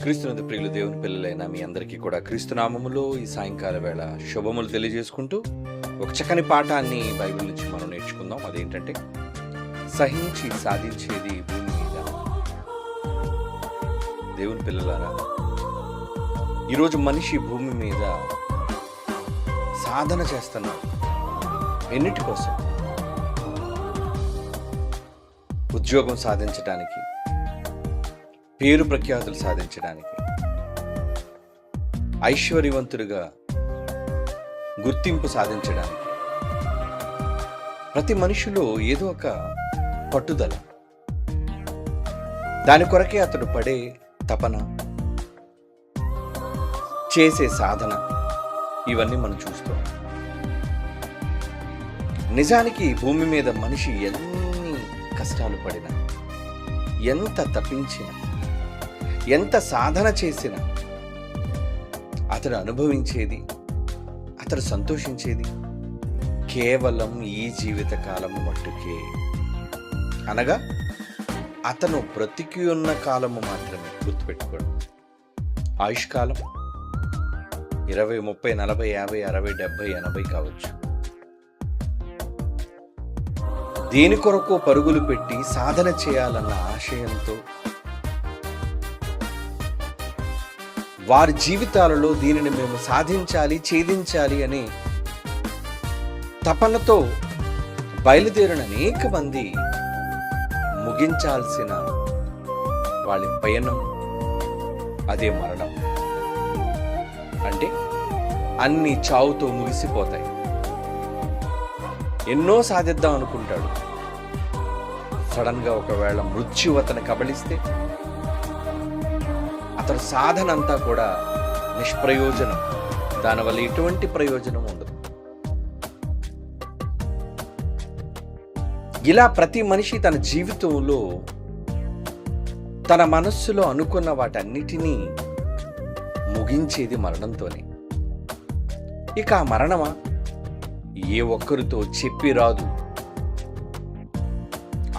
క్రీస్తునందు ప్రియులు దేవుని పిల్లలైన మీ అందరికీ కూడా క్రీస్తునామములో ఈ సాయంకాల వేళ శుభములు తెలియజేసుకుంటూ ఒక చక్కని పాఠాన్ని బైబిల్ నుంచి మనం నేర్చుకుందాం. అదేంటంటే, సహించి సాధించేది భూమి మీద. దేవుని పిల్లలారా, ఈరోజు మనిషి భూమి మీద సాధన చేస్తున్నాడు. ఎన్నిటి కోసం? ఉద్యోగం సాధించడానికి, పేరు ప్రఖ్యాతులు సాధించడానికి, ఐశ్వర్యవంతుడిగా గుర్తింపు సాధించడానికి. ప్రతి మనిషిలో ఏదో ఒక పట్టుదల, దాని కొరకే అతడు పడే తపన, చేసే సాధన, ఇవన్నీ మనం చూస్తాం. నిజానికి భూమి మీద మనిషి ఎన్ని కష్టాలు పడినా, ఎంత తప్పించినా, ఎంత సాధన చేసినా అతడు అనుభవించేది, అతడు సంతోషించేది కేవలం ఈ జీవిత కాలం మట్టుకే. అనగా అతను బ్రతికి ఉన్న కాలము మాత్రమే. గుర్తుపెట్టుకోండి, ఆయుష్కాలం 20, 30, 40, 50, 60, 70, 80 కావచ్చు. దేని కొరకు పరుగులు పెట్టి సాధన చేయాలన్న ఆశయంతో వారి జీవితాలలో దీనిని మేము సాధించాలి, ఛేదించాలి అని తపనతో బయలుదేరిన అనేక మంది ముగించాల్సిన వాళ్ళ పయనం అదే మరణం. అంటే అన్ని చావుతో ముగిసిపోతాయి. ఎన్నో సాధిద్దాం అనుకుంటాడు, సడన్గా ఒకవేళ మృత్యు అతను కబళిస్తే అతని సాధన అంతా కూడా నిష్ప్రయోజనం. దానివల్ల ఎటువంటి ప్రయోజనం ఉండదు. ఇలా ప్రతి మనిషి తన జీవితంలో తన మనస్సులో అనుకున్న వాటన్నిటినీ ముగించేది మరణంతోనే. ఇక ఆ మరణమా ఏ ఒక్కరితో చెప్పి రాదు.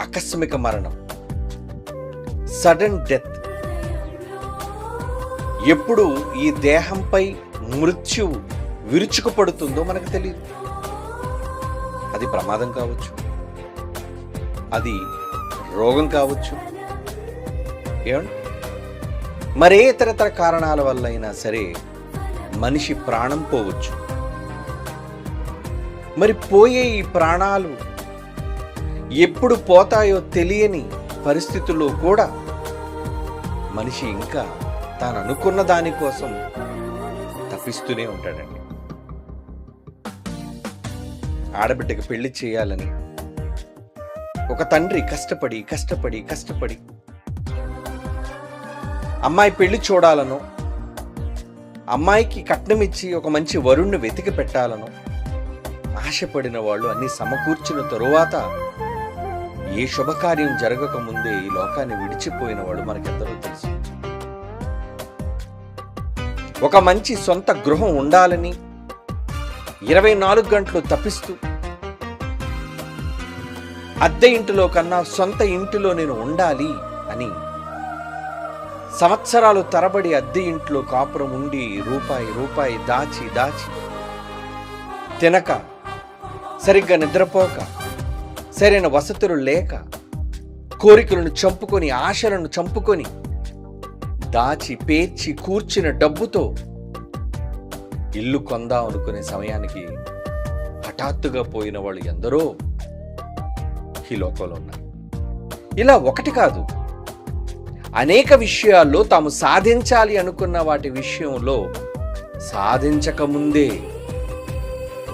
ఆకస్మిక మరణం, సడన్ డెత్. ఎప్పుడు ఈ దేహంపై మృత్యువు విరుచుకుపడుతుందో మనకు తెలియదు. అది ప్రమాదం కావచ్చు, అది రోగం కావచ్చు, ఏమండి, మరే ఇతరతర కారణాల వల్ల అయినా సరే మనిషి ప్రాణం పోవచ్చు. మరి పోయే ఈ ప్రాణాలు ఎప్పుడు పోతాయో తెలియని పరిస్థితుల్లో కూడా మనిషి ఇంకా తాను అనుకున్న దానికోసం తప్పిస్తూనే ఉంటాడండి. ఆడబిడ్డకి పెళ్లి చేయాలని ఒక తండ్రి కష్టపడి కష్టపడి కష్టపడి అమ్మాయి పెళ్లి చూడాలనో, అమ్మాయికి కట్నం ఇచ్చి ఒక మంచి వరుణ్ణి వెతికి పెట్టాలనో ఆశపడిన వాళ్ళు అన్ని సమకూర్చిన తరువాత ఏ శుభకార్యం జరగక ముందే ఈ లోకాన్ని విడిచిపోయిన వాడు మనకెందరో తెలుసు. ఒక మంచి సొంత గృహం ఉండాలని 24 గంటలు తప్పిస్తూ, అద్దె ఇంటిలో కన్నా సొంత ఇంటిలో నేను ఉండాలి అని సంవత్సరాలు తరబడి అద్దె ఇంట్లో కాపురం ఉండి రూపాయి దాచి దాచి తినక, సరిగ్గా నిద్రపోక, సరైన వసతులు లేక, కోరికలను చంపుకొని, ఆశలను చంపుకొని, దాచి పేర్చి కూర్చిన డబ్బుతో ఇల్లు కొందాం అనుకునే సమయానికి హఠాత్తుగా పోయిన వాళ్ళు ఎందరో ఈ లోకంలో ఉన్నారు. ఇలా ఒకటి కాదు, అనేక విషయాల్లో తాము సాధించాలి అనుకున్న వాటి విషయంలో సాధించకముందే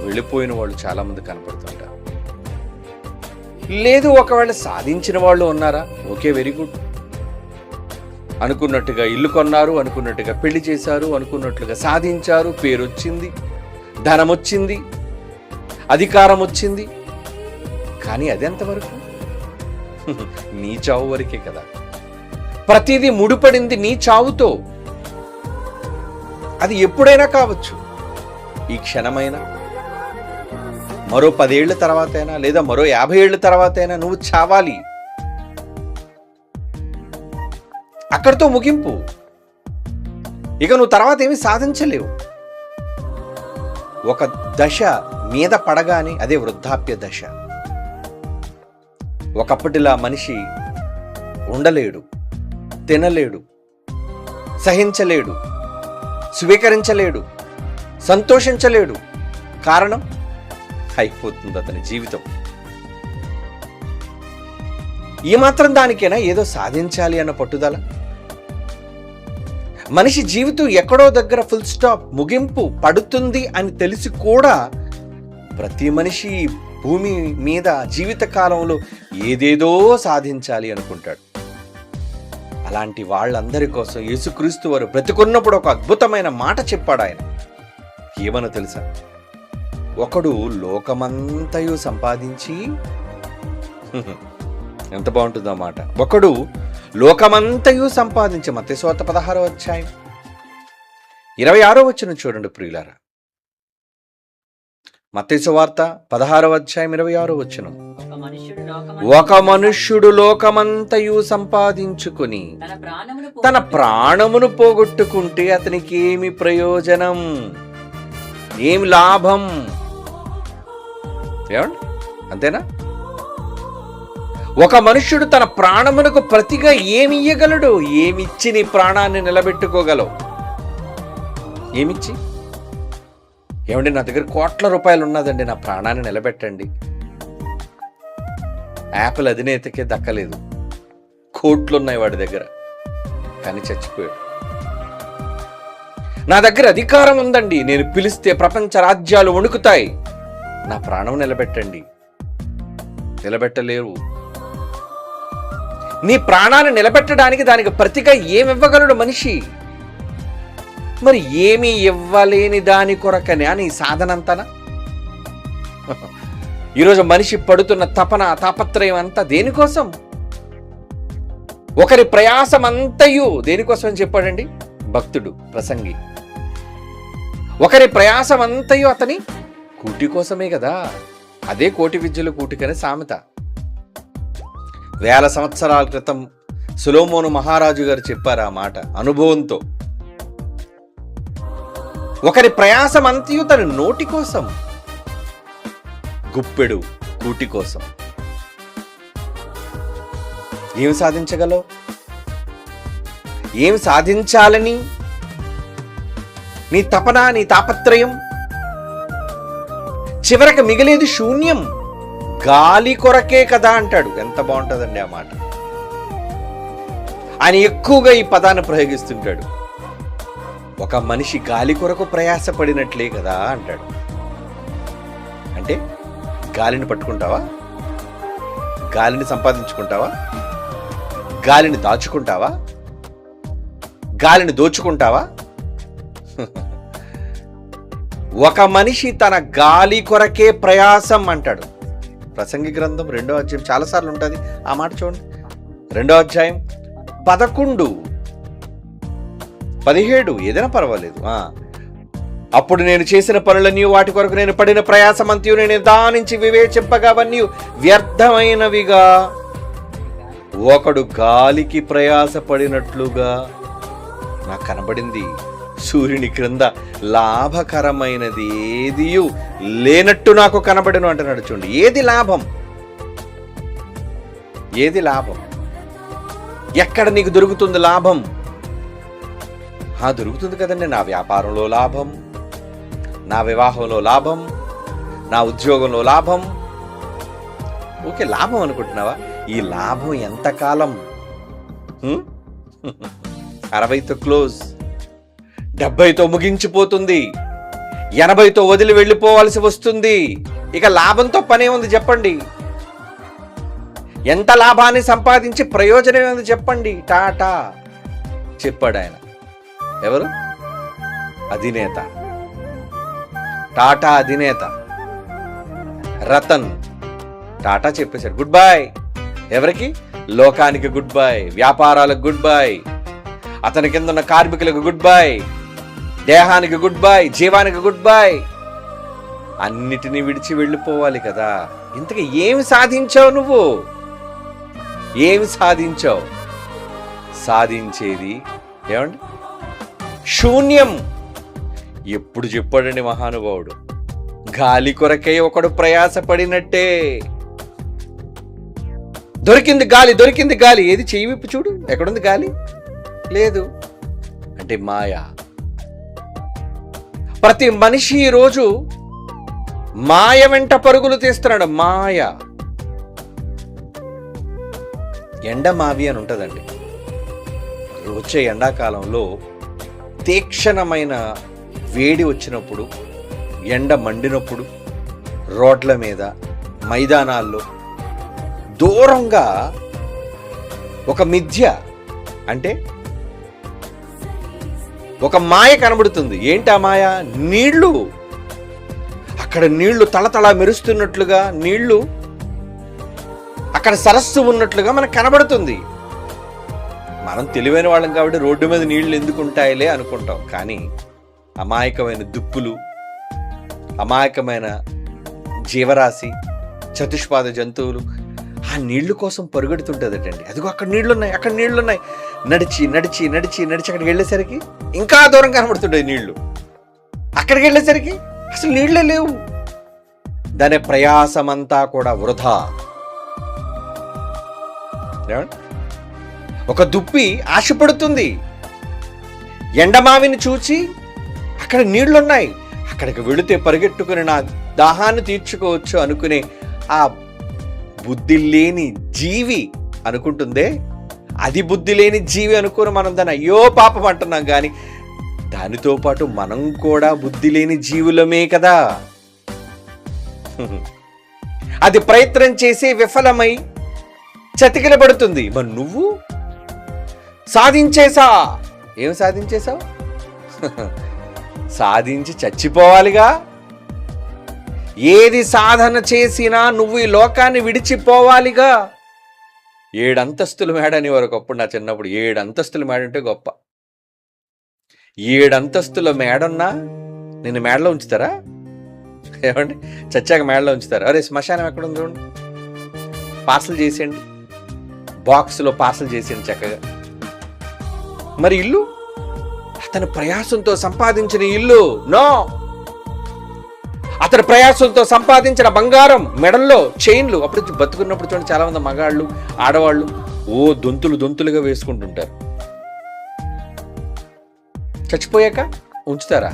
వెళ్ళిపోయిన వాళ్ళు చాలామంది కనపడుతుంటారు. లేదు, ఒకవేళ సాధించిన వాళ్ళు ఉన్నారా, ఓకే, వెరీ గుడ్. అనుకున్నట్టుగా ఇల్లు కొన్నారు, అనుకున్నట్టుగా పెళ్లి చేశారు, అనుకున్నట్లుగా సాధించారు, పేరు వచ్చింది, ధనం వచ్చింది, అధికారం వచ్చింది. కానీ అదెంతవరకు? నీ చావు వరకే కదా. ప్రతిదీ ముడిపడింది నీ చావుతో. అది ఎప్పుడైనా కావచ్చు, ఈ క్షణమైనా, మరో 10 ఏళ్ల తర్వాతైనా, లేదా మరో 50 ఏళ్ల తర్వాతైనా నువ్వు చావాలి. అక్కడితో ముగింపు. ఇక నువ్వు తర్వాత ఏమీ సాధించలేవు. ఒక దశ మీద పడగానే అదే వృద్ధాప్య దశ. ఒకప్పటిలా మనిషి ఉండలేడు, తినలేడు, సహించలేడు, స్వీకరించలేడు, సంతోషించలేడు. కారణం అయిపోతుంది అతని జీవితం. ఈ మాత్రం దానికైనా ఏదో సాధించాలి అన్న పట్టుదల. మనిషి జీవితం ఎక్కడో దగ్గర ఫుల్ స్టాప్, ముగింపు పడుతుంది అని తెలిసి కూడా ప్రతి మనిషి భూమి మీద జీవిత కాలంలో ఏదేదో సాధించాలి అనుకుంటాడు. అలాంటి వాళ్ళందరి కోసం యేసుక్రీస్తు వారు బ్రతికున్నప్పుడు ఒక అద్భుతమైన మాట చెప్పాడు. ఆయన ఏమనో తెలుసా? ఒకడు లోకమంతయు సంపాదించి, ఎంత బాగుంటుందో మాట, ఒకడు లోకమంతయు సంపాదించి, మత్తయి సువార్త 16వ అధ్యాయం 26వ వచనం చూడండి ప్రియులారా. మత్తయి సువార్త 16వ అధ్యాయం 26వ వచనం. ఒక మనుష్యుడు లోకమంతయు సంపాదించుకుని తన ప్రాణమును పోగొట్టుకుంటే అతనికి ఏమి ప్రయోజనం, ఏమి లాభం? ఏమండి, అంతేనా? ఒక మనుష్యుడు తన ప్రాణమునకు ప్రతిగా ఏమి ఇయ్యగలడు? ఏమిచ్చి నీ ప్రాణాన్ని నిలబెట్టుకోగలవు? ఏమిచ్చి? ఏమండి, నా దగ్గర కోట్ల రూపాయలు ఉన్నదండి, నా ప్రాణాన్ని నిలబెట్టండి. యాపిల్ అధినేతకే దక్కలేదు, కోట్లున్నాయి వాడి దగ్గర, కానీ చచ్చిపోయాడు. నా దగ్గర అధికారం ఉందండి, నేను పిలిస్తే ప్రపంచ రాజ్యాలు వణుకుతాయి, నా ప్రాణం నిలబెట్టండి. నిలబెట్టలేరు. నీ ప్రాణాన్ని నిలబెట్టడానికి దానికి ప్రతిగా ఏమివ్వగలడు మనిషి? మరి ఏమీ ఇవ్వలేని దాని కొరకనే నీ సాధనంతనా? ఈరోజు మనిషి పడుతున్న తపన, తాపత్రయం అంతా దేనికోసం? ఒకరి ప్రయాసం అంతయు దేనికోసం అని చెప్పాడండి భక్తుడు, ప్రసంగి. ఒకరి ప్రయాసం అంతయు అతని కూటి కోసమే కదా. అదే కోటి విద్యలు కూటికనే సామెత. వేల సంవత్సరాల క్రితం సొలొమోను మహారాజు గారు చెప్పారు ఆ మాట అనుభవంతో. ఒకరి ప్రయాసం అంతయు తన నోటి కోసం, గుప్పెడు కూటి కోసం. ఏమి సాధించగలవు? ఏమి సాధించాలని నీ తపన, నీ తాపత్రయం? చివరికి మిగిలేది శూన్యం, గాలి కొరకే కదా అంటాడు. ఎంత బాగుంటుందండి ఆ మాట. ఆయన ఎక్కువగా ఈ పదాన్ని ప్రయోగిస్తుంటాడు. ఒక మనిషి గాలి కొరకు ప్రయాసపడినట్లే కదా అంటాడు. అంటే గాలిని పట్టుకుంటావా? గాలిని సంపాదించుకుంటావా? గాలిని దాచుకుంటావా? గాలిని దోచుకుంటావా? ఒక మనిషి తన గాలి కొరకే ప్రయాసం అంటాడు. ప్రసంగి గ్రంథం 2వ అధ్యాయం చాలాసార్లు ఉంటుంది ఆ మాట. చూడండి, 2వ అధ్యాయం 11, 17 ఏదైనా పర్వాలేదు. అప్పుడు నేను చేసిన పనులన్నీ, వాటి కొరకు నేను పడిన ప్రయాసమంతయు నేను దానించి వివేచింపగా అవన్నీ వ్యర్థమైనవిగా, ఒకడు గాలికి ప్రయాసపడినట్లుగా నాకు కనబడింది. సూర్యుని క్రింద లాభకరమైనది ఏదియు లేనట్టు నాకు కనబడను అంటున్నాడు. చూడండి, ఏది లాభం? ఏది లాభం? ఎక్కడ నీకు దొరుకుతుంది లాభం? దొరుకుతుంది కదండి. నా వ్యాపారంలో లాభం, నా వివాహంలో లాభం, నా ఉద్యోగంలో లాభం. ఓకే, లాభం అనుకుంటున్నావా? ఈ లాభం ఎంతకాలం? 60తో క్లోజ్, 70తో ముగించిపోతుంది, 80తో వదిలి వెళ్ళిపోవాల్సి వస్తుంది. ఇక లాభంతో పనే ఉంది చెప్పండి? ఎంత లాభాన్ని సంపాదించి ప్రయోజనం ఏముంది చెప్పండి? టాటా చెప్పాడు ఆయన. ఎవరు? అధినేత, టాటా అధినేత రతన్ టాటా చెప్పేశాడు గుడ్ బై. ఎవరికి? లోకానికి గుడ్ బై, వ్యాపారాలకు గుడ్ బై, అతని కింద ఉన్న కార్మికులకు గుడ్ బై, దేహానికి గుడ్ బై, జీవానికి గుడ్ బై. అన్నిటినీ విడిచి వెళ్ళిపోవాలి కదా. ఇంతకీ ఏమి సాధించావు నువ్వు? ఏమి సాధించావు? సాధించేది ఏమండి శూన్యం. ఎప్పుడు చెప్పాడండి మహానుభావుడు, గాలి కొరకై ఒకడు ప్రయాసపడినట్టే. దొరికింది గాలి, దొరికింది గాలి, ఏది చెయ్యి విప్పు చూడు, ఎక్కడుంది గాలి, లేదు అంటే మాయ. ప్రతి మనిషి ఈరోజు మాయ వెంట పరుగులు తీస్తున్నాడు. మాయ. ఎండమావి అని ఉంటుందండి. వచ్చే ఎండాకాలంలో తీక్షణమైన వేడి వచ్చినప్పుడు, ఎండ మండినప్పుడు రోడ్ల మీద, మైదానాల్లో దూరంగా ఒక మిథ్య అంటే ఒక మాయ కనబడుతుంది. ఏంటి ఆ మాయ? నీళ్లు. అక్కడ నీళ్లు తళతళ మెరుస్తున్నట్లుగా, నీళ్లు అక్కడ సరస్సు ఉన్నట్లుగా మనకు కనబడుతుంది. మనం తెలివైన వాళ్ళం కాబట్టి రోడ్డు మీద నీళ్లు ఎందుకు ఉంటాయిలే అనుకుంటాం. కానీ అమాయకమైన దుప్పులు, అమాయకమైన జీవరాశి, చతుష్పాద జంతువులు ఆ నీళ్లు కోసం పరుగెడుతుంటుందటండి. అదిగో అక్కడ నీళ్లున్నాయి, అక్కడ నీళ్లున్నాయి. నడిచి నడిచి నడిచి నడిచి అక్కడికి వెళ్ళేసరికి ఇంకా దూరం కనబడుతుంటాయి నీళ్లు. అక్కడికి వెళ్ళేసరికి అసలు నీళ్లే లేవు. దాని ప్రయాసమంతా కూడా వృధా. ఒక దుప్పి ఆశపడుతుంది. ఎండమావిని చూచి అక్కడ నీళ్లున్నాయి, అక్కడికి వెళితే పరిగెట్టుకుని నా దాహాన్ని తీర్చుకోవచ్చు అనుకునే ఆ బుద్ధి లేని జీవి అనుకుంటుందే, అది బుద్ధి లేని జీవి అనుకుని మనం దాన్ని అయ్యో పాపం అంటున్నాం. కానీ దానితో పాటు మనం కూడా బుద్ధి లేని జీవులమే కదా. అది ప్రయత్నం చేసి విఫలమై చతికిలబడుతుంది. మరి నువ్వు సాధించేసా. ఏం సాధించేశావు? సాధించి చచ్చిపోవాలిగా. ఏది సాధన చేసినా నువ్వు ఈ లోకాన్ని విడిచిపోవాలిగా. 7 అంతస్తుల మేడ అని వరకు అప్పుడు నా చిన్నప్పుడు 7 అంతస్తుల మేడ అంటే గొప్ప. 7 అంతస్తుల మేడున్నా నిన్ను మేడలో ఉంచుతారా? ఏమండి, చచ్చాక మేడలో ఉంచుతారా? అరే శ్మశానం ఎక్కడ ఉంది చూడండి, పార్సల్ చేసేయండి, బాక్స్లో పార్సల్ చేసేయండి చక్కగా. మరి ఇల్లు, అతని ప్రయాసంతో సంపాదించిన ఇల్లు నో. అతని ప్రయాసంతో సంపాదించిన బంగారం, మెడల్లో చైన్లు. అప్పుడు బతుకున్నప్పుడు చూడండి చాలా మంది మగాళ్ళు, ఆడవాళ్ళు దొంతులుగా వేసుకుంటుంటారు. చచ్చిపోయాక ఉంచుతారా?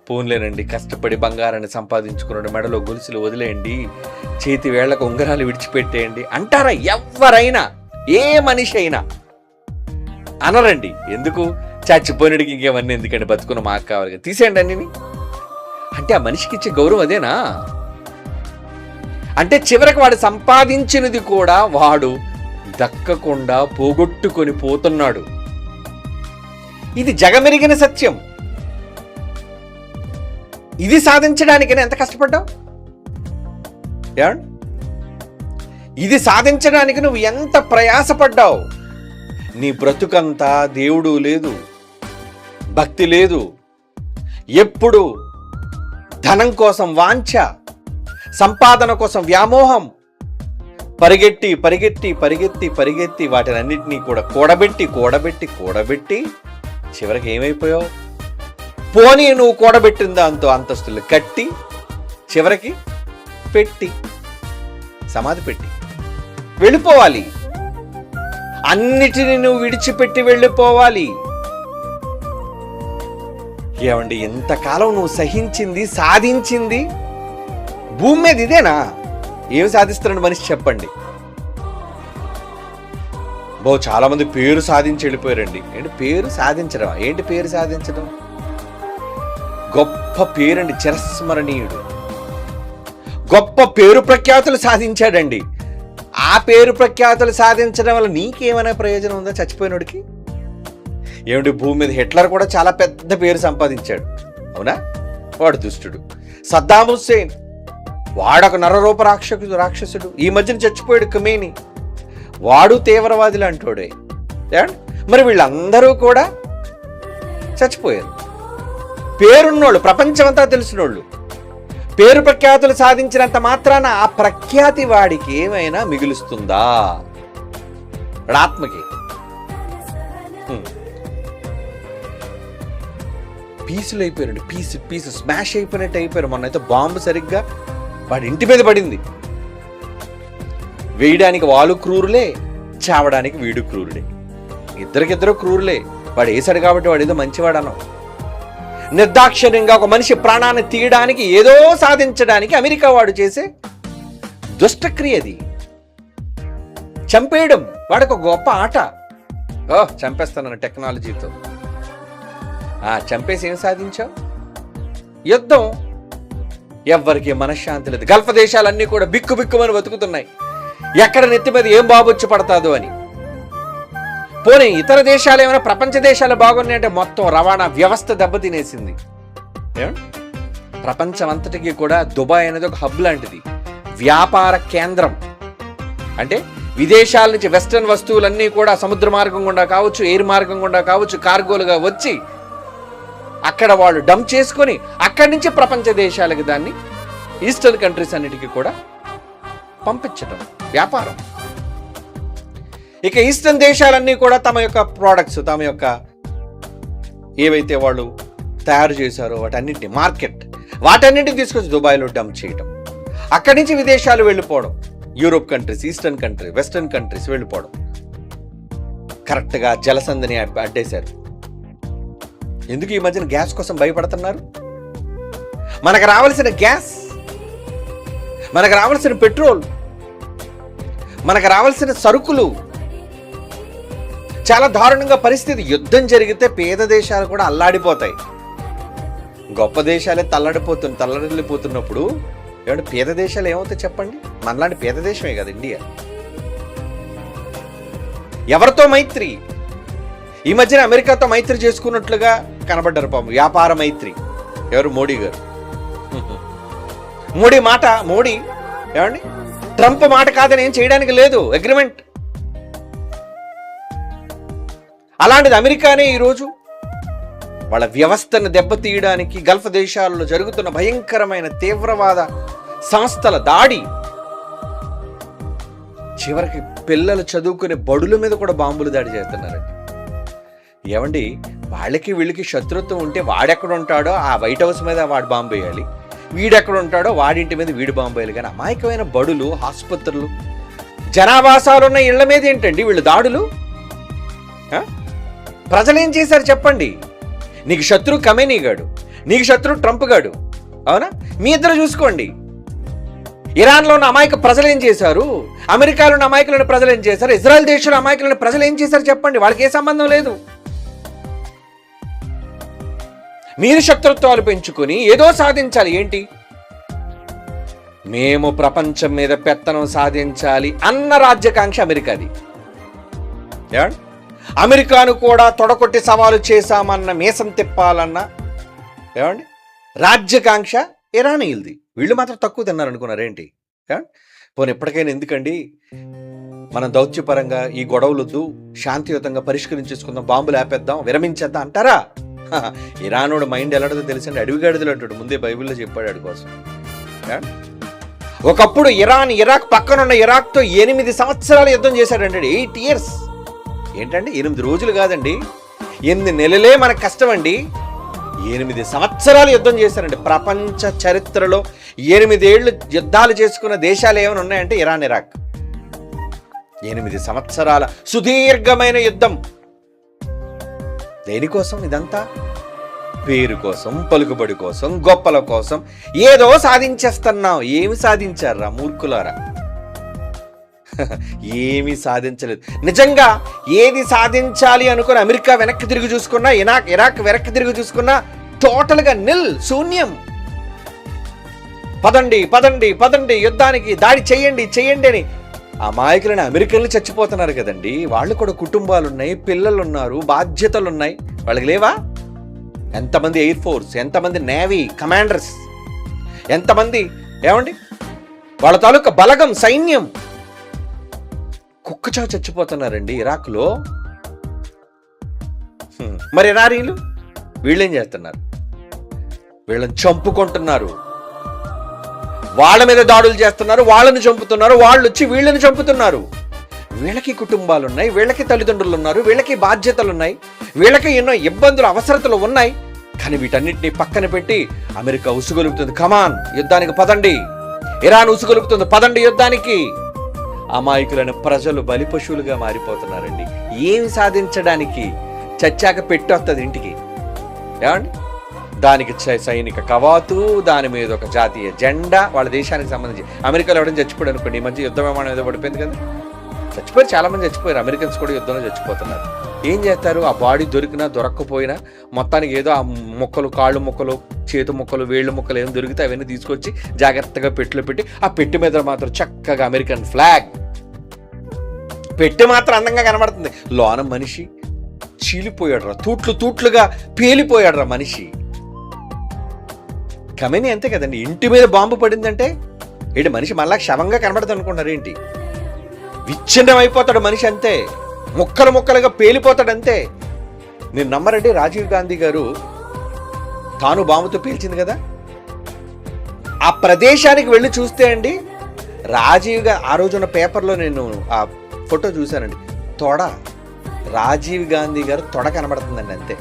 పోన్లేనండి, కష్టపడి బంగారాన్ని సంపాదించుకున్నాడు, మెడలో గొలుసులు వదిలేయండి, చేతి వేళ్లకు ఉంగరాలు విడిచిపెట్టేయండి అంటారా? ఎవరైనా, ఏ మనిషి అయినా అనరండి. ఎందుకు? చచ్చిపోయినడికి ఇంకేమన్నీ ఎందుకండి, బతుకున్న మాకు కావాలి, తీసేయండి అన్ని. అంటే ఆ మనిషికి ఇచ్చే గౌరవం అదేనా? అంటే చివరికి వాడు సంపాదించినది కూడా వాడు దక్కకుండా పోగొట్టుకొని పోతున్నాడు. ఇది జగమెరిగిన సత్యం. ఇది సాధించడానికైనా ఎంత కష్టపడ్డావు? ఇది సాధించడానికి నువ్వు ఎంత ప్రయాసపడ్డావు? నీ బ్రతుకంతా దేవుడు లేదు, భక్తి లేదు, ఎప్పుడు ధనం కోసం వాంఛ, సంపాదన కోసం వ్యామోహం, పరిగెట్టి పరిగెట్టి పరిగెత్తి పరిగెత్తి వాటినన్నింటినీ కూడా కూడబెట్టి చివరికి ఏమైపోయావు? పోనీ నువ్వు కూడబెట్టిన దాంతో అంతస్తులు కట్టి చివరికి పెట్టి సమాధి పెట్టి వెళ్ళిపోవాలి. అన్నిటిని నువ్వు విడిచిపెట్టి వెళ్ళిపోవాలి. ఏమండి, ఎంతకాలం నువ్వు సహించింది, సాధించింది భూమి మీద ఇదేనా? ఏమి సాధిస్తున్నాడు మనిషి చెప్పండి? చాలా మంది పేరు సాధించి వెళ్ళిపోయారండి. ఏంటి పేరు సాధించడం? ఏంటి పేరు సాధించడం? గొప్ప పేరండి, చిరస్మరణీయుడు. గొప్ప పేరు ప్రఖ్యాతులు సాధించాడండి. ఆ పేరు ప్రఖ్యాతులు సాధించడం వల్ల నీకేమైనా ప్రయోజనం ఉందా చచ్చిపోయినోడికి? ఏమిటి, భూమి మీద హిట్లర్ కూడా చాలా పెద్ద పేరు సంపాదించాడు, అవునా? వాడు దుష్టుడు. సద్దాం హుస్సేన్ వాడొక నరరూప రాక్షసుడు. ఈ మధ్యన చచ్చిపోయాడు ఖమేని, వాడు తీవ్రవాదులు అంటాడే. మరి వీళ్ళందరూ కూడా చచ్చిపోయారు. పేరున్నోళ్ళు, ప్రపంచమంతా తెలిసినోళ్ళు, పేరు ప్రఖ్యాతులు సాధించినంత మాత్రాన ఆ ప్రఖ్యాతి వాడికి ఏమైనా మిగులుస్తుందా? ఆత్మకి పీసులు అయిపోయారండి, పీసు స్మాష్ అయిపోయినట్టు అయిపోయారు. మొన్నైతే బాంబు సరిగ్గా వాడి ఇంటి మీద పడింది. వేయడానికి వాళ్ళు క్రూరులే, చావడానికి వీడు క్రూరుడే. ఇద్దరికిద్దరు క్రూరులే. వాడు వేసాడు కాబట్టి వాడు ఏదో మంచివాడు అన్నాం. నిర్దాక్షిణ్యంగా ఒక మనిషి ప్రాణాన్ని తీయడానికి, ఏదో సాధించడానికి అమెరికా వాడు చేసే దుష్టక్రియది. చంపేయడం వాడికి ఒక గొప్ప ఆట. చంపేస్తానన్న టెక్నాలజీతో చంపేసి ఏం సాధించావు? యుద్ధం. ఎవ్వరికి మనశ్శాంతి లేదు. గల్ఫ్ దేశాలన్నీ కూడా బిక్కుబిక్కుమని బతుకుతున్నాయి, ఎక్కడ నెత్తి మీద ఏం బాబొచ్చి పడతాదో అని. పోనీ ఇతర దేశాలు ఏమైనా ప్రపంచ దేశాలు బాగున్నాయంటే మొత్తం రవాణా వ్యవస్థ దెబ్బతినేసింది. ప్రపంచం అంతటికీ కూడా దుబాయ్ అనేది ఒక హబ్ లాంటిది, వ్యాపార కేంద్రం. అంటే విదేశాల నుంచి వెస్టర్న్ వస్తువులన్నీ కూడా సముద్ర మార్గం గుండా కావచ్చు, ఎయిర్ మార్గం గుండా కావచ్చు, కార్గోలుగా వచ్చి అక్కడ వాళ్ళు డంప్ చేసుకొని అక్కడి నుంచి ప్రపంచ దేశాలకి దాన్ని ఈస్టర్న్ కంట్రీస్ అన్నిటికీ కూడా పంపించటం వ్యాపారం. ఇక ఈస్టర్న్ దేశాలన్నీ కూడా తమ యొక్క ప్రోడక్ట్స్, తమ యొక్క ఏవైతే వాళ్ళు తయారు చేశారో వాటన్నింటినీ మార్కెట్, వాటన్నింటినీ తీసుకొచ్చి దుబాయ్లో డంప్ చేయటం. అక్కడి నుంచి విదేశాలు వెళ్ళిపోవడం, Europe countries, eastern country, western countries వెళ్ళిపోవడం. కరెక్ట్గా జలసంధిని అడ్డేశారు. ఎందుకు ఈ మధ్యన గ్యాస్ కోసం భయపడుతున్నారు? మనకు రావాల్సిన గ్యాస్, మనకు రావాల్సిన పెట్రోల్, మనకు రావాల్సిన సరుకులు చాలా దారుణంగా పరిస్థితి. యుద్ధం జరిగితే పేద దేశాలు కూడా అల్లాడిపోతాయి. గొప్ప దేశాలే తల్లడిల్లిపోతున్నప్పుడు ఏమంటే పేద దేశాలు ఏమవుతాయి చెప్పండి? మనలాంటి పేద దేశమే కదా ఇండియా. ఎవరితో మైత్రి? ఈ మధ్యన అమెరికాతో మైత్రి చేసుకున్నట్లుగా కనబడ్డారు పాపం, వ్యాపార మైత్రి. ఎవరు? మోడీ గారు. మోడీ ఏమండి ట్రంప్ మాట కాదని ఏం చేయడానికి లేదు, అగ్రిమెంట్. అలాంటిది అమెరికానే ఈరోజు వాళ్ళ వ్యవస్థను దెబ్బతీయడానికి గల్ఫ్ దేశాలలో జరుగుతున్న భయంకరమైన తీవ్రవాద సంస్థల దాడి, చివరికి పిల్లలు చదువుకునే బడుల మీద కూడా బాంబులు దాడి చేస్తున్నారండి. ఏమండి, వాళ్ళకి వీళ్ళకి శత్రుత్వం ఉంటే వాడెక్కడ ఉంటాడో ఆ వైట్ హౌస్ మీద వాడు బాంబు వేయాలి, వీడెక్కడ ఉంటాడో వాడింటి మీద వీడు బాంబు వేయాలి. కానీ అమాయకమైన బడులు, ఆసుపత్రులు, జనావాసాలున్న ఇళ్ల మీద ఏంటండి వీళ్ళు దాడులు? ప్రజలు ఏం చేశారు చెప్పండి? నీకు శత్రువు కమేనీ గాడు, నీకు శత్రువు ట్రంప్ గాడు, అవునా? మీ ఇద్దరు చూసుకోండి. ఇరాన్లో ఉన్న అమాయక ప్రజలు ఏం చేశారు? అమెరికాలో ఉన్న అమాయకులైన ప్రజలు ఏం చేశారు? ఇజ్రాయెల్ దేశంలో అమాయకులైన ప్రజలు ఏం చేశారు చెప్పండి? వాళ్ళకి ఏ సంబంధం లేదు. మీరు శత్రుత్వాలు పెంచుకొని ఏదో సాధించాలి. ఏంటి? మేము ప్రపంచం మీద పెత్తనం సాధించాలి అన్న రాజ్యకాంక్ష అమెరికాది. ఏమండి, అమెరికాను కూడా తొడకొట్టి సవాలు చేశామన్న మీసం తిప్పాలన్న ఏమండి రాజ్యకాంక్ష ఇరానీయులది. వీళ్ళు మాత్రం తక్కువ తిన్నారు అనుకున్నారేంటి? పోనీ ఎప్పటికైనా ఎందుకండి మనం దౌత్యపరంగా ఈ గొడవలొద్దు, శాంతియుతంగా పరిష్కరించేసుకుందాం, బాంబులు ఆపేద్దాం, విరమించేద్దాం అంటారా? ఇరానోడు మైండ్ ఎలాంటిదో తెలిసిండి, అడవిగాడిదలు అంటాడు. ముందే బైబిల్లో చెప్పాడు ఆడి కోసం. ఒకప్పుడు ఇరాక్ పక్కనున్న ఇరాక్తో 8 సంవత్సరాలు యుద్ధం చేశాడండి. 8 years. ఏంటండి 8 రోజులు కాదండి, 8 నెలలే మనకు కష్టం అండి. 8 సంవత్సరాలు యుద్ధం చేశారండి. ప్రపంచ చరిత్రలో 8 ఏళ్ళు యుద్ధాలు చేసుకున్న దేశాలు ఏమైనా ఉన్నాయంటే ఇరాన్, ఇరాక్. 8 సంవత్సరాల సుదీర్ఘమైన యుద్ధం. దేనికోసం ఇదంతా? పేరు కోసం, పలుకుబడి కోసం, గొప్పల కోసం ఏదో సాధించేస్తున్నాం. ఏమి సాధించారా మూర్ఖులారా? ఏమీ సాధించలేదు. నిజంగా ఏది సాధించాలి అనుకుని అమెరికా వెనక్కి తిరిగి చూసుకున్నా, ఇరాక్ వెనక్కి తిరిగి చూసుకున్నా టోటల్గా శూన్యం. పదండి యుద్ధానికి, దాడి చెయ్యండి అని అమాయకులైన అమెరికన్లు చచ్చిపోతున్నారు కదండి. వాళ్ళు కూడా కుటుంబాలు ఉన్నాయి, పిల్లలు ఉన్నారు, బాధ్యతలు ఉన్నాయి. వాళ్ళకి లేవా? ఎంతమంది ఎయిర్ ఫోర్స్, ఎంతమంది నేవీ కమాండర్స్, ఎంతమంది ఏమండి వాళ్ళ తాలూకా బలగం, సైన్యం కుక్కచా చచ్చిపోతున్నారండి ఇరాక్లో. మరి ఇరానీలు వీళ్ళేం చేస్తున్నారు? వీళ్ళని చంపుకుంటున్నారు, వాళ్ళ మీద దాడులు చేస్తున్నారు, వాళ్ళని చంపుతున్నారు, వాళ్ళు వచ్చి వీళ్ళని చంపుతున్నారు. వీళ్ళకి కుటుంబాలు ఉన్నాయి, వీళ్ళకి తల్లిదండ్రులు ఉన్నారు, వీళ్ళకి బాధ్యతలు ఉన్నాయి, వీళ్ళకి ఎన్నో ఇబ్బందులు అవసరతలు ఉన్నాయి. కానీ వీటన్నిటిని పక్కన పెట్టి అమెరికా ఉసుగొలుపుతుంది, కమాన్ యుద్ధానికి పదండి, ఇరాన్ ఉసుగొలుపుతుంది, పదండి యుద్ధానికి. అమాయకులైన ప్రజలు బలిపశువులుగా మారిపోతున్నారండి. ఏమి సాధించడానికి? చచ్చాక పెట్టొస్తుంది ఇంటికి, ఏమండి? దానికి సైనిక కవాతు, దాని మీద ఒక జాతీయ జెండా, వాళ్ళ దేశానికి సంబంధించి. అమెరికాలో ఎవరైనా చచ్చిపోయాడు అనుకోండి, ఈ మధ్య యుద్ధ విమానం ఏదో పడిపోయింది కదా, చచ్చిపోయారు, చాలా మంది చచ్చిపోయారు. అమెరికన్స్ కూడా యుద్ధంలో చచ్చిపోతున్నారు. ఏం చేస్తారు? ఆ బాడీ దొరికినా దొరక్కపోయినా మొత్తానికి ఏదో ఆ ముక్కలు, కాళ్ళు ముక్కలు, చేతు ముక్కలు, వేళ్ళు ముక్కలు ఏం దొరికితే అవన్నీ తీసుకొచ్చి జాగ్రత్తగా పెట్టెలో పెట్టి, ఆ పెట్టె మీద మాత్రం చక్కగా అమెరికన్ ఫ్లాగ్, పెట్టె మాత్రం అందంగా కనబడుతుంది. లోన మనిషి చీలిపోయాడురా, తూట్లుగా పేలిపోయాడురా మనిషి. కమెనీ అంతే కదండి, ఇంటి మీద బాంబు పడిందంటే ఏంటి మనిషి మళ్ళా శవంగా కనబడదు అనుకుంటారు ఏంటి? విచ్ఛిన్నం అయిపోతాడు మనిషి, అంతే, ముక్కలుగా పేలిపోతాడు అంతే. మీరు నమ్మరండి, రాజీవ్ గాంధీ గారు తాను బాంబుతో పేల్చింది కదా, ఆ ప్రదేశానికి వెళ్ళి చూస్తే అండి, ఆ రోజున పేపర్లో నేను ఆ ఫోటో చూశానండి, తొడ, రాజీవ్ గాంధీ గారు తొడ కనబడుతుందండి అంతే.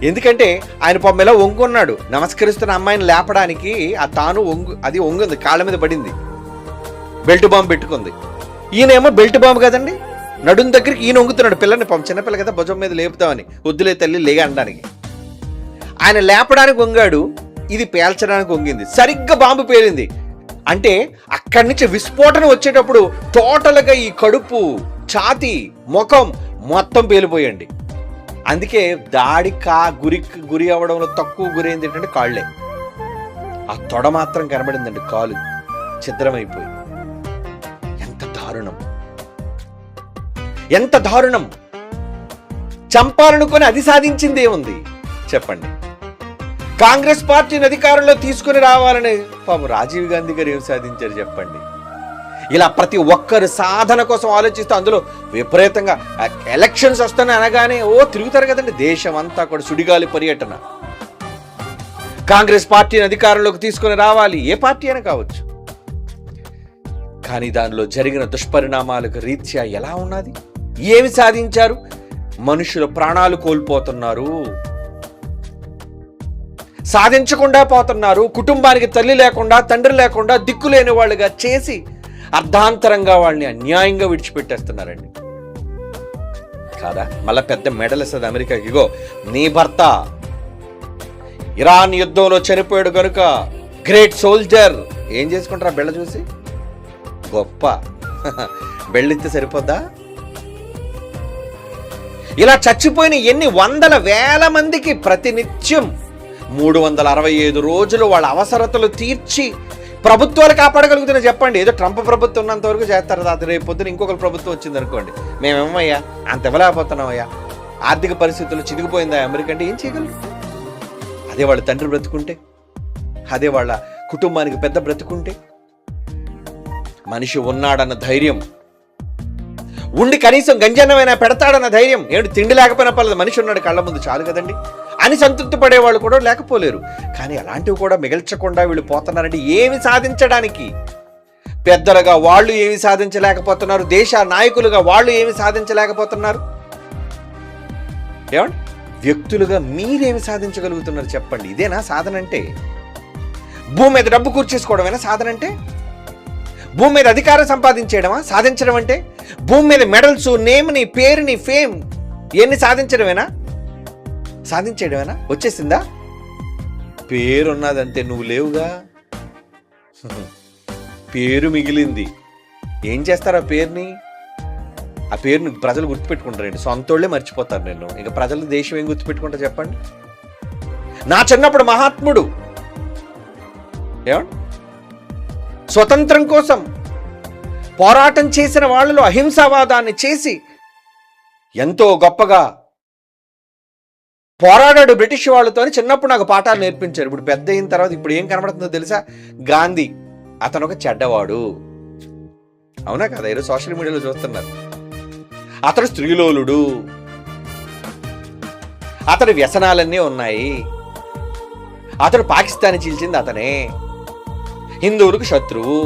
ఎందుకంటే ఆయన పొమ్మెలో వంగున్నాడు, నమస్కరిస్తున్న అమ్మాయిని లేపడానికి తాను అది వంగుంది, కాళ్ళ మీద పడింది, బెల్ట్ బాంబు పెట్టుకుంది. ఈయనేమో బెల్ట్ బాంబు కదండి, నడుం దగ్గరికి ఈయన వంగుతున్నాడు, పిల్లని చిన్నపిల్ల కదా, భుజం మీద లేపుతామని, వద్దులే తల్లి లేగా అనడానికి. ఆయన లేపడానికి వంగాడు, ఇది పేల్చడానికి వంగింది, సరిగ్గా బాంబు పేలింది. అంటే అక్కడి నుంచి విస్ఫోటనం వచ్చేటప్పుడు టోటల్గా ఈ కడుపు, ఛాతీ, ముఖం మొత్తం పేలిపోయండి. అందుకే గురి అవ్వడంలో తక్కువ గురైంది ఏంటంటే కాళ్ళే. ఆ తొడ మాత్రం కనబడిందండి, కాలు ఛిద్రమైపోయి. ఎంత దారుణం! చంపాలనుకొని అది సాధించింది ఏముంది చెప్పండి? కాంగ్రెస్ పార్టీని అధికారంలో తీసుకుని రావాలని పాపం రాజీవ్ గాంధీ గారు ఏం సాధించారు చెప్పండి? ఇలా ప్రతి ఒక్కరు సాధన కోసం ఆలోచిస్తూ అందులో విపరీతంగా ఎలక్షన్స్ వస్తానే అనగానే తిరుగుతారు కదండి, దేశం అంతా కూడా సుడిగాలి పర్యటన. కాంగ్రెస్ పార్టీని అధికారంలోకి తీసుకుని రావాలి, ఏ పార్టీ అయినా కావచ్చు. కానీ దానిలో జరిగిన దుష్పరిణామాలకు రీత్యా ఎలా ఉన్నది? ఏమి సాధించారు? మనుషుల ప్రాణాలు కోల్పోతున్నారు, సాధించకుండా పోతున్నారు, కుటుంబానికి తల్లి లేకుండా, తండ్రి లేకుండా, దిక్కు లేని వాళ్ళుగా చేసి అర్ధాంతరంగా వాళ్ళని అన్యాయంగా విడిచిపెట్టేస్తున్నారండి. కాదా? మళ్ళా పెద్ద మెడల్ ఇస్తుంది అమెరికాకి, ఇగో నీ భర్త ఇరాన్ యుద్ధంలో చనిపోయాడు కనుక గ్రేట్ సోల్జర్. ఏం చేసుకుంటారా బెళ్ళ చూసి? గొప్ప బెళ్ళిస్తే సరిపోద్దా? ఇలా చచ్చిపోయిన ఎన్ని వందల వేల మందికి ప్రతినిత్యం 365 రోజులు వాళ్ళ అవసరతలు తీర్చి ప్రభుత్వాలు కాపాడగలుగుతున్నా చెప్పండి? ఏదో ట్రంప్ ప్రభుత్వం ఉన్నంత వరకు చేస్తారు, అది రేపు పొద్దున ఇంకొక ప్రభుత్వం వచ్చింది అనుకోండి, మేమేమయ్యా అంత ఇవ్వలేకపోతున్నామయ్యా, ఆర్థిక పరిస్థితులు చిదిగిపోయిందా అమెరికా అంటే ఏం చేయగలరు? అదే వాళ్ళ తండ్రి బ్రతుకుంటే, అదే వాళ్ళ కుటుంబానికి పెద్ద బ్రతుకుంటే, మనిషి ఉన్నాడన్న ధైర్యం ఉండి కనీసం గంజన్నమైనా పెడతాడన్న ధైర్యం, ఏమిటి తిండి లేకపోయినా పర్లేదు మనిషి ఉన్నాడు కళ్ళ ముందు చాలు కదండి అని సంతృప్తి పడేవాళ్ళు కూడా లేకపోలేరు. కానీ అలాంటివి కూడా మిగల్చకుండా వీళ్ళు పోతున్నారంటే ఏమి సాధించడానికి? పెద్దలుగా వాళ్ళు ఏమి సాధించలేకపోతున్నారు, దేశ నాయకులుగా వాళ్ళు ఏమి సాధించలేకపోతున్నారు, ఏమండి వ్యక్తులుగా మీరేమి సాధించగలుగుతున్నారు చెప్పండి? ఇదేనా సాధన అంటే? భూమి మీద డబ్బు కూర్చేసుకోవడమేనా సాధన అంటే? భూమి మీద అధికారం సంపాదించేయడమా సాధించడం అంటే? భూమి మీద మెడల్స్, నేమ్ని, పేరుని, ఫేమ్ ఇవన్నీ సాధించడమేనా? వచ్చేసిందా? పేరున్నదంతే, నువ్వు లేవుగా, పేరు మిగిలింది. ఏం చేస్తారు ఆ పేరుని? ఆ పేరుని ప్రజలు గుర్తుపెట్టుకుంటారండి, సొంతోళ్ళే మర్చిపోతారు. నేను ఇక ప్రజలు దేశం ఏం గుర్తుపెట్టుకుంటా చెప్పండి? నా చిన్నప్పుడు మహాత్ముడు, ఏమండి స్వతంత్రం కోసం పోరాటం చేసిన వాళ్ళలో అహింసావాదాన్ని చేసి ఎంతో గొప్పగా పోరాడాడు బ్రిటిష్ వాళ్ళతో అని చిన్నప్పుడు నాకు పాఠాలు నేర్పించారు. ఇప్పుడు పెద్ద అయిన తర్వాత ఇప్పుడు ఏం కనబడుతుందో తెలుసా? గాంధీ అతను ఒక చెడ్డవాడు, అవునా కదా? ఈరోజు సోషల్ మీడియాలో చూస్తున్నారు. అతడు స్త్రీలోలుడు, అతడి వ్యసనాలన్నీ ఉన్నాయి, అతడు పాకిస్తాన్ చీల్చింది అతనే, హిందువులకు శత్రువు.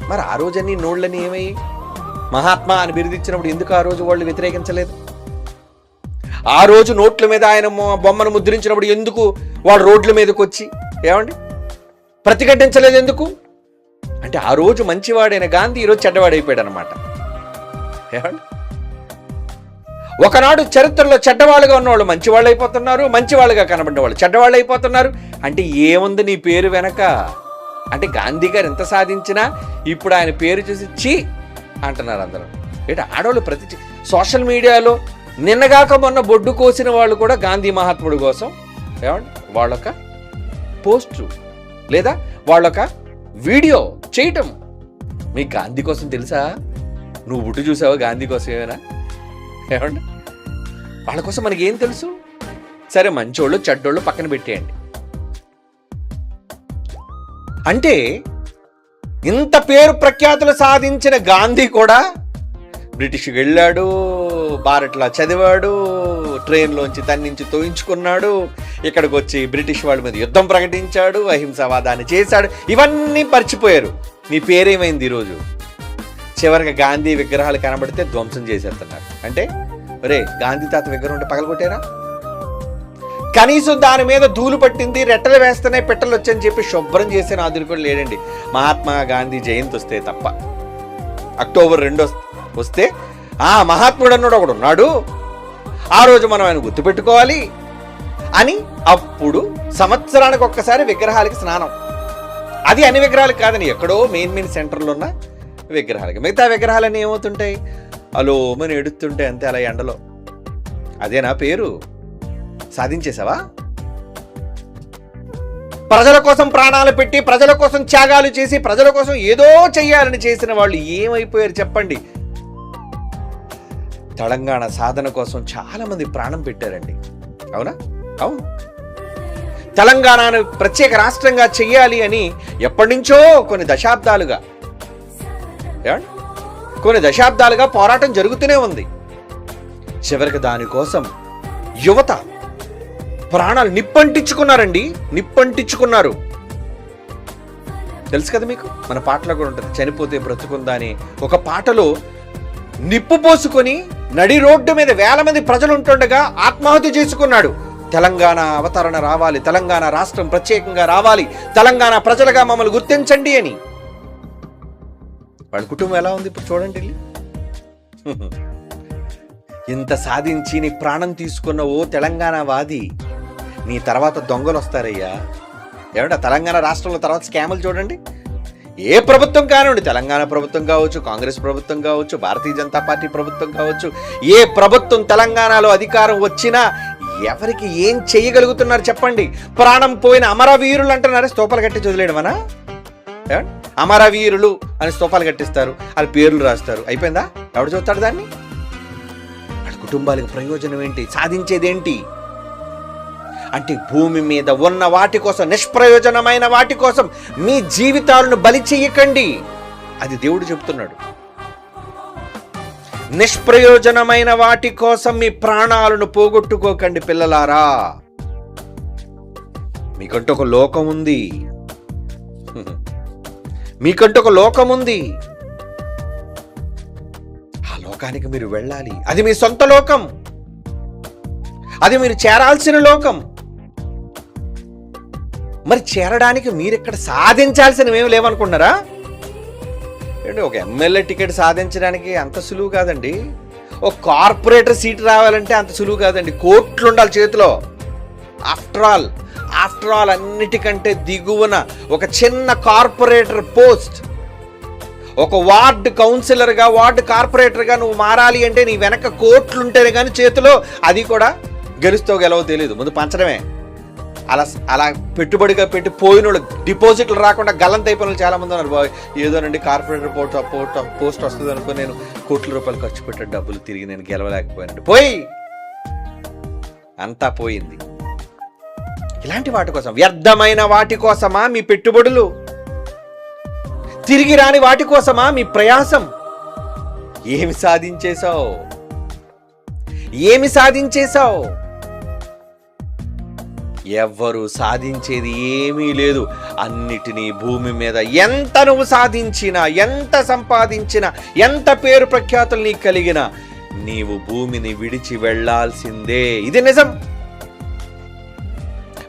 మరి ఆ రోజన్నీ నోళ్ళని ఏమయ్యి? మహాత్మా అని బిరుదిచ్చినప్పుడు ఎందుకు ఆ రోజు వాళ్ళు వ్యతిరేకించలేదు? ఆ రోజు నోట్ల మీద ఆయన బొమ్మను ముద్రించినప్పుడు ఎందుకు వాడు రోడ్ల మీదకి వచ్చి ఏమండి ప్రతిఘటించలేదు? ఎందుకు అంటే ఆ రోజు మంచివాడైన గాంధీ ఈరోజు చెడ్డవాడైపోయాడు అనమాట. ఏమండి ఒకనాడు చరిత్రలో చెడ్డవాళ్ళుగా ఉన్నవాళ్ళు మంచివాళ్ళు అయిపోతున్నారు, మంచివాళ్ళుగా కనబడిన వాళ్ళు చెడ్డవాళ్ళు అయిపోతున్నారు. అంటే ఏముంది నీ పేరు వెనక? అంటే గాంధీ గారు ఎంత సాధించినా ఇప్పుడు ఆయన పేరు చూసి చీ అంటున్నారు అందరూ. ఏంటి ఆడవాళ్ళు ప్రతి సోషల్ మీడియాలో నిన్నగాక మొన్న బొడ్డు కోసిన వాళ్ళు కూడా గాంధీ మహాత్ముడి కోసం ఏమండి వాళ్ళొక పోస్టు లేదా వాళ్ళొక వీడియో చేయటం. మీకు గాంధీ కోసం తెలుసా? నువ్వు బుట్టు చూసావా గాంధీ కోసం ఏమైనా? ఏమండి వాళ్ళ కోసం మనకి ఏం తెలుసు? సరే మంచోళ్ళు చెడ్డోళ్ళు పక్కన పెట్టేయండి. అంటే ఇంత పేరు ప్రఖ్యాతులు సాధించిన గాంధీ కూడా బ్రిటిష్కి వెళ్ళాడు, బారట్లా చదివాడు, ట్రైన్లోంచి తన్నించి తోయించుకున్నాడు, ఇక్కడికి వచ్చి బ్రిటిష్ వాళ్ళ మీద యుద్ధం ప్రకటించాడు, అహింసావాదాన్ని చేశాడు. ఇవన్నీ మర్చిపోయారు. మీ పేరేమైంది ఈరోజు? చివరికి గాంధీ విగ్రహాలు కనబడితే ధ్వంసం చేసేస్తున్నారు. అంటే రే గాంధీ తాత విగ్రహం ఉంటే పగలగొట్టారా? కనీసం దాని మీద ధూళి పట్టింది, రెట్టలు వేస్తేనే పెట్టలు వచ్చని చెప్పి శుభ్రం చేసే నాదులు కూడా లేడండి. మహాత్మా గాంధీ జయంతి వస్తే తప్ప. అక్టోబర్ 2 వస్తే మహాత్ముడు అన్నాడు ఒకడు ఉన్నాడు, ఆ రోజు మనం ఆయన గుర్తుపెట్టుకోవాలి అని అప్పుడు సంవత్సరానికి ఒక్కసారి విగ్రహాలకి స్నానం. అది అన్ని విగ్రహాలకు కాదని ఎక్కడో మెయిన్ సెంటర్లో ఉన్న విగ్రహాలకి. మిగతా విగ్రహాలన్నీ ఏమవుతుంటాయి? అలోమని ఎడుతుంటే అంతే అలా ఎండలో. అదేనా పేరు? సాధించేసావా? ప్రజల కోసం ప్రాణాలు పెట్టి ప్రజల కోసం త్యాగాలు చేసి ప్రజల కోసం ఏదో చెయ్యాలని చేసిన వాళ్ళు ఏమైపోయారు చెప్పండి? తెలంగాణ సాధన కోసం చాలా మంది ప్రాణం పెట్టారండి. అవునా? అవును. తెలంగాణను ప్రత్యేక రాష్ట్రంగా చెయ్యాలి అని ఎప్పటి నుంచో కొన్ని దశాబ్దాలుగా పోరాటం జరుగుతూనే ఉంది. చివరికి దానికోసం యువత ప్రాణాలు నిప్పంటించుకున్నారండి. నిప్పంటించుకున్నారు. తెలుసు కదా మీకు, మన పాటలో కూడా ఉంటుంది, చనిపోతే బ్రతుకుందా అని. ఒక పాటలో నిప్పు పోసుకొని నడి రోడ్డు మీద వేల మంది ప్రజలు ఉంటుండగా ఆత్మహత్య చేసుకున్నాడు. తెలంగాణ అవతరణ రావాలి, తెలంగాణ రాష్ట్రం ప్రత్యేకంగా రావాలి, తెలంగాణ ప్రజలుగా మమ్మల్ని గుర్తించండి అని. వాళ్ళ కుటుంబం ఎలా ఉంది ఇప్పుడు చూడండి. ఇంత సాధించి నీ ప్రాణం తీసుకున్న ఓ తెలంగాణ వాది, నీ తర్వాత దొంగలు వస్తారయ్యా. ఏమంటే తెలంగాణ రాష్ట్రంలో తర్వాత స్కాములు చూడండి. ఏ ప్రభుత్వం కానివ్వండి, తెలంగాణ ప్రభుత్వం కావచ్చు, కాంగ్రెస్ ప్రభుత్వం కావచ్చు, భారతీయ జనతా పార్టీ ప్రభుత్వం కావచ్చు, ఏ ప్రభుత్వం తెలంగాణలో అధికారం వచ్చినా ఎవరికి ఏం చేయగలుగుతున్నారు చెప్పండి? ప్రాణం పోయిన అమరవీరులు అంటున్నారు, స్తూపాలు కట్టి వదిలేయడమనా? అమరవీరులు అని స్తూపాలు కట్టిస్తారు, అది పేర్లు రాస్తారు, అయిపోయిందా? ఎవడు చూస్తాడు దాన్ని? వాళ్ళ కుటుంబాలకు ప్రయోజనం ఏంటి? సాధించేదేంటి? అంటే భూమి మీద ఉన్న వాటి కోసం, నిష్ప్రయోజనమైన వాటి కోసం మీ జీవితాలను బలి చెయ్యకండి. అది దేవుడు చెప్తున్నాడు. నిష్ప్రయోజనమైన వాటి కోసం మీ ప్రాణాలను పోగొట్టుకోకండి పిల్లలారా. మీకంటూ ఒక లోకం ఉంది. మీకంటూ ఒక లోకం ఉంది. ఆ లోకానికి మీరు వెళ్ళాలి. అది మీ సొంత లోకం. అది మీరు చేరాల్సిన లోకం. మరి చేరడానికి మీరు ఇక్కడ సాధించాల్సినవి ఏమి లేవనుకుంటున్నారా? ఏంటి, ఒక ఎమ్మెల్యే టికెట్ సాధించడానికి అంత సులువు కాదండి. ఒక కార్పొరేటర్ సీట్ రావాలంటే అంత సులువు కాదండి. కోట్లు ఉండాలి చేతిలో. ఆఫ్టర్ ఆల్ అన్నిటికంటే దిగువన ఒక చిన్న కార్పొరేటర్ పోస్ట్, ఒక వార్డు కౌన్సిలర్గా, వార్డు కార్పొరేటర్గా నువ్వు మారాలి అంటే నీ వెనక కోట్లు ఉంటేనే కానీ చేతిలో, అది కూడా గెలవో తెలియదు, ముందు పంచడమే. అలా పెట్టుబడిగా పెట్టి పోయిన డిపాజిట్లు రాకుండా గల్లంత అయిపోయిన చాలా మంది ఉన్నారు. ఏదోనండి కార్పొరేటర్ పోస్ట్ వస్తుంది అనుకో, నేను కోట్ల రూపాయలు ఖర్చు పెట్టే డబ్బులు తిరిగి నేను గెలవలేకపోయానండి. అంతా పోయింది. ఇలాంటి వాటి కోసం, వ్యర్థమైన వాటి కోసమా మీ పెట్టుబడులు? తిరిగి రాని వాటి కోసమా మీ ప్రయాసం? ఏమి సాధించేశావు? ఎవ్వరు సాధించేది ఏమీ లేదు. అన్నిటినీ భూమి మీద ఎంత నువ్వు సాధించినా, ఎంత సంపాదించినా, ఎంత పేరు ప్రఖ్యాతులు నీకు కలిగినా నీవు భూమిని విడిచి వెళ్లాల్సిందే. ఇది నిజం.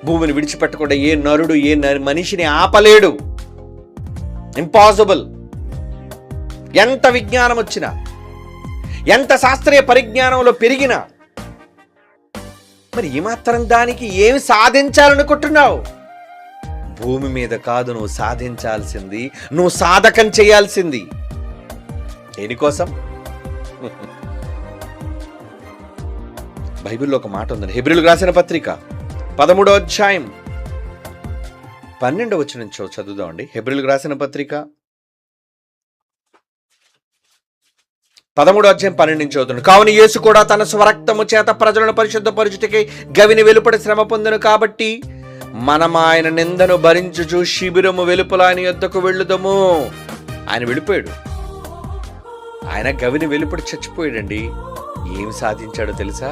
భూమిని విడిచిపెట్టకుండా ఏ నరుడు ఏ మనిషిని ఆపలేడు. ఇంపాసిబుల్. ఎంత విజ్ఞానం వచ్చినా, ఎంత శాస్త్రీయ పరిజ్ఞానంలో పెరిగినా మరి ఈ మాత్రం దానికి ఏమి సాధించాలనుకుంటున్నావు? భూమి మీద కాదు నువ్వు సాధించాల్సింది, నువ్వు సాధకం చేయాల్సింది. దేనికోసం? బైబిల్లో ఒక మాట ఉందండి. హెబ్రీయులకు రాసిన పత్రిక 13వ అధ్యాయం 12వ వచనం చదువుదామండి. హెబ్రీయులకు రాసిన పత్రిక 13వ అధ్యాయం 12 నుంచి చదువుతున్నాడు. కావున యేసు కూడా తన స్వరక్తము చేత ప్రజలను పరిశుద్ధపరచుటకై గవిని వెలుపడి శ్రమ పొందెను. కాబట్టి మనం ఆయన నిందను భరించుచు శిబిరము వెలుపల ఆయన యొద్దకు వెళ్ళుదము. ఆయన వెళ్ళిపోయాడు. ఆయన గవిని వెలుపడి చచ్చిపోయాడండి. ఏమి సాధించాడో తెలుసా?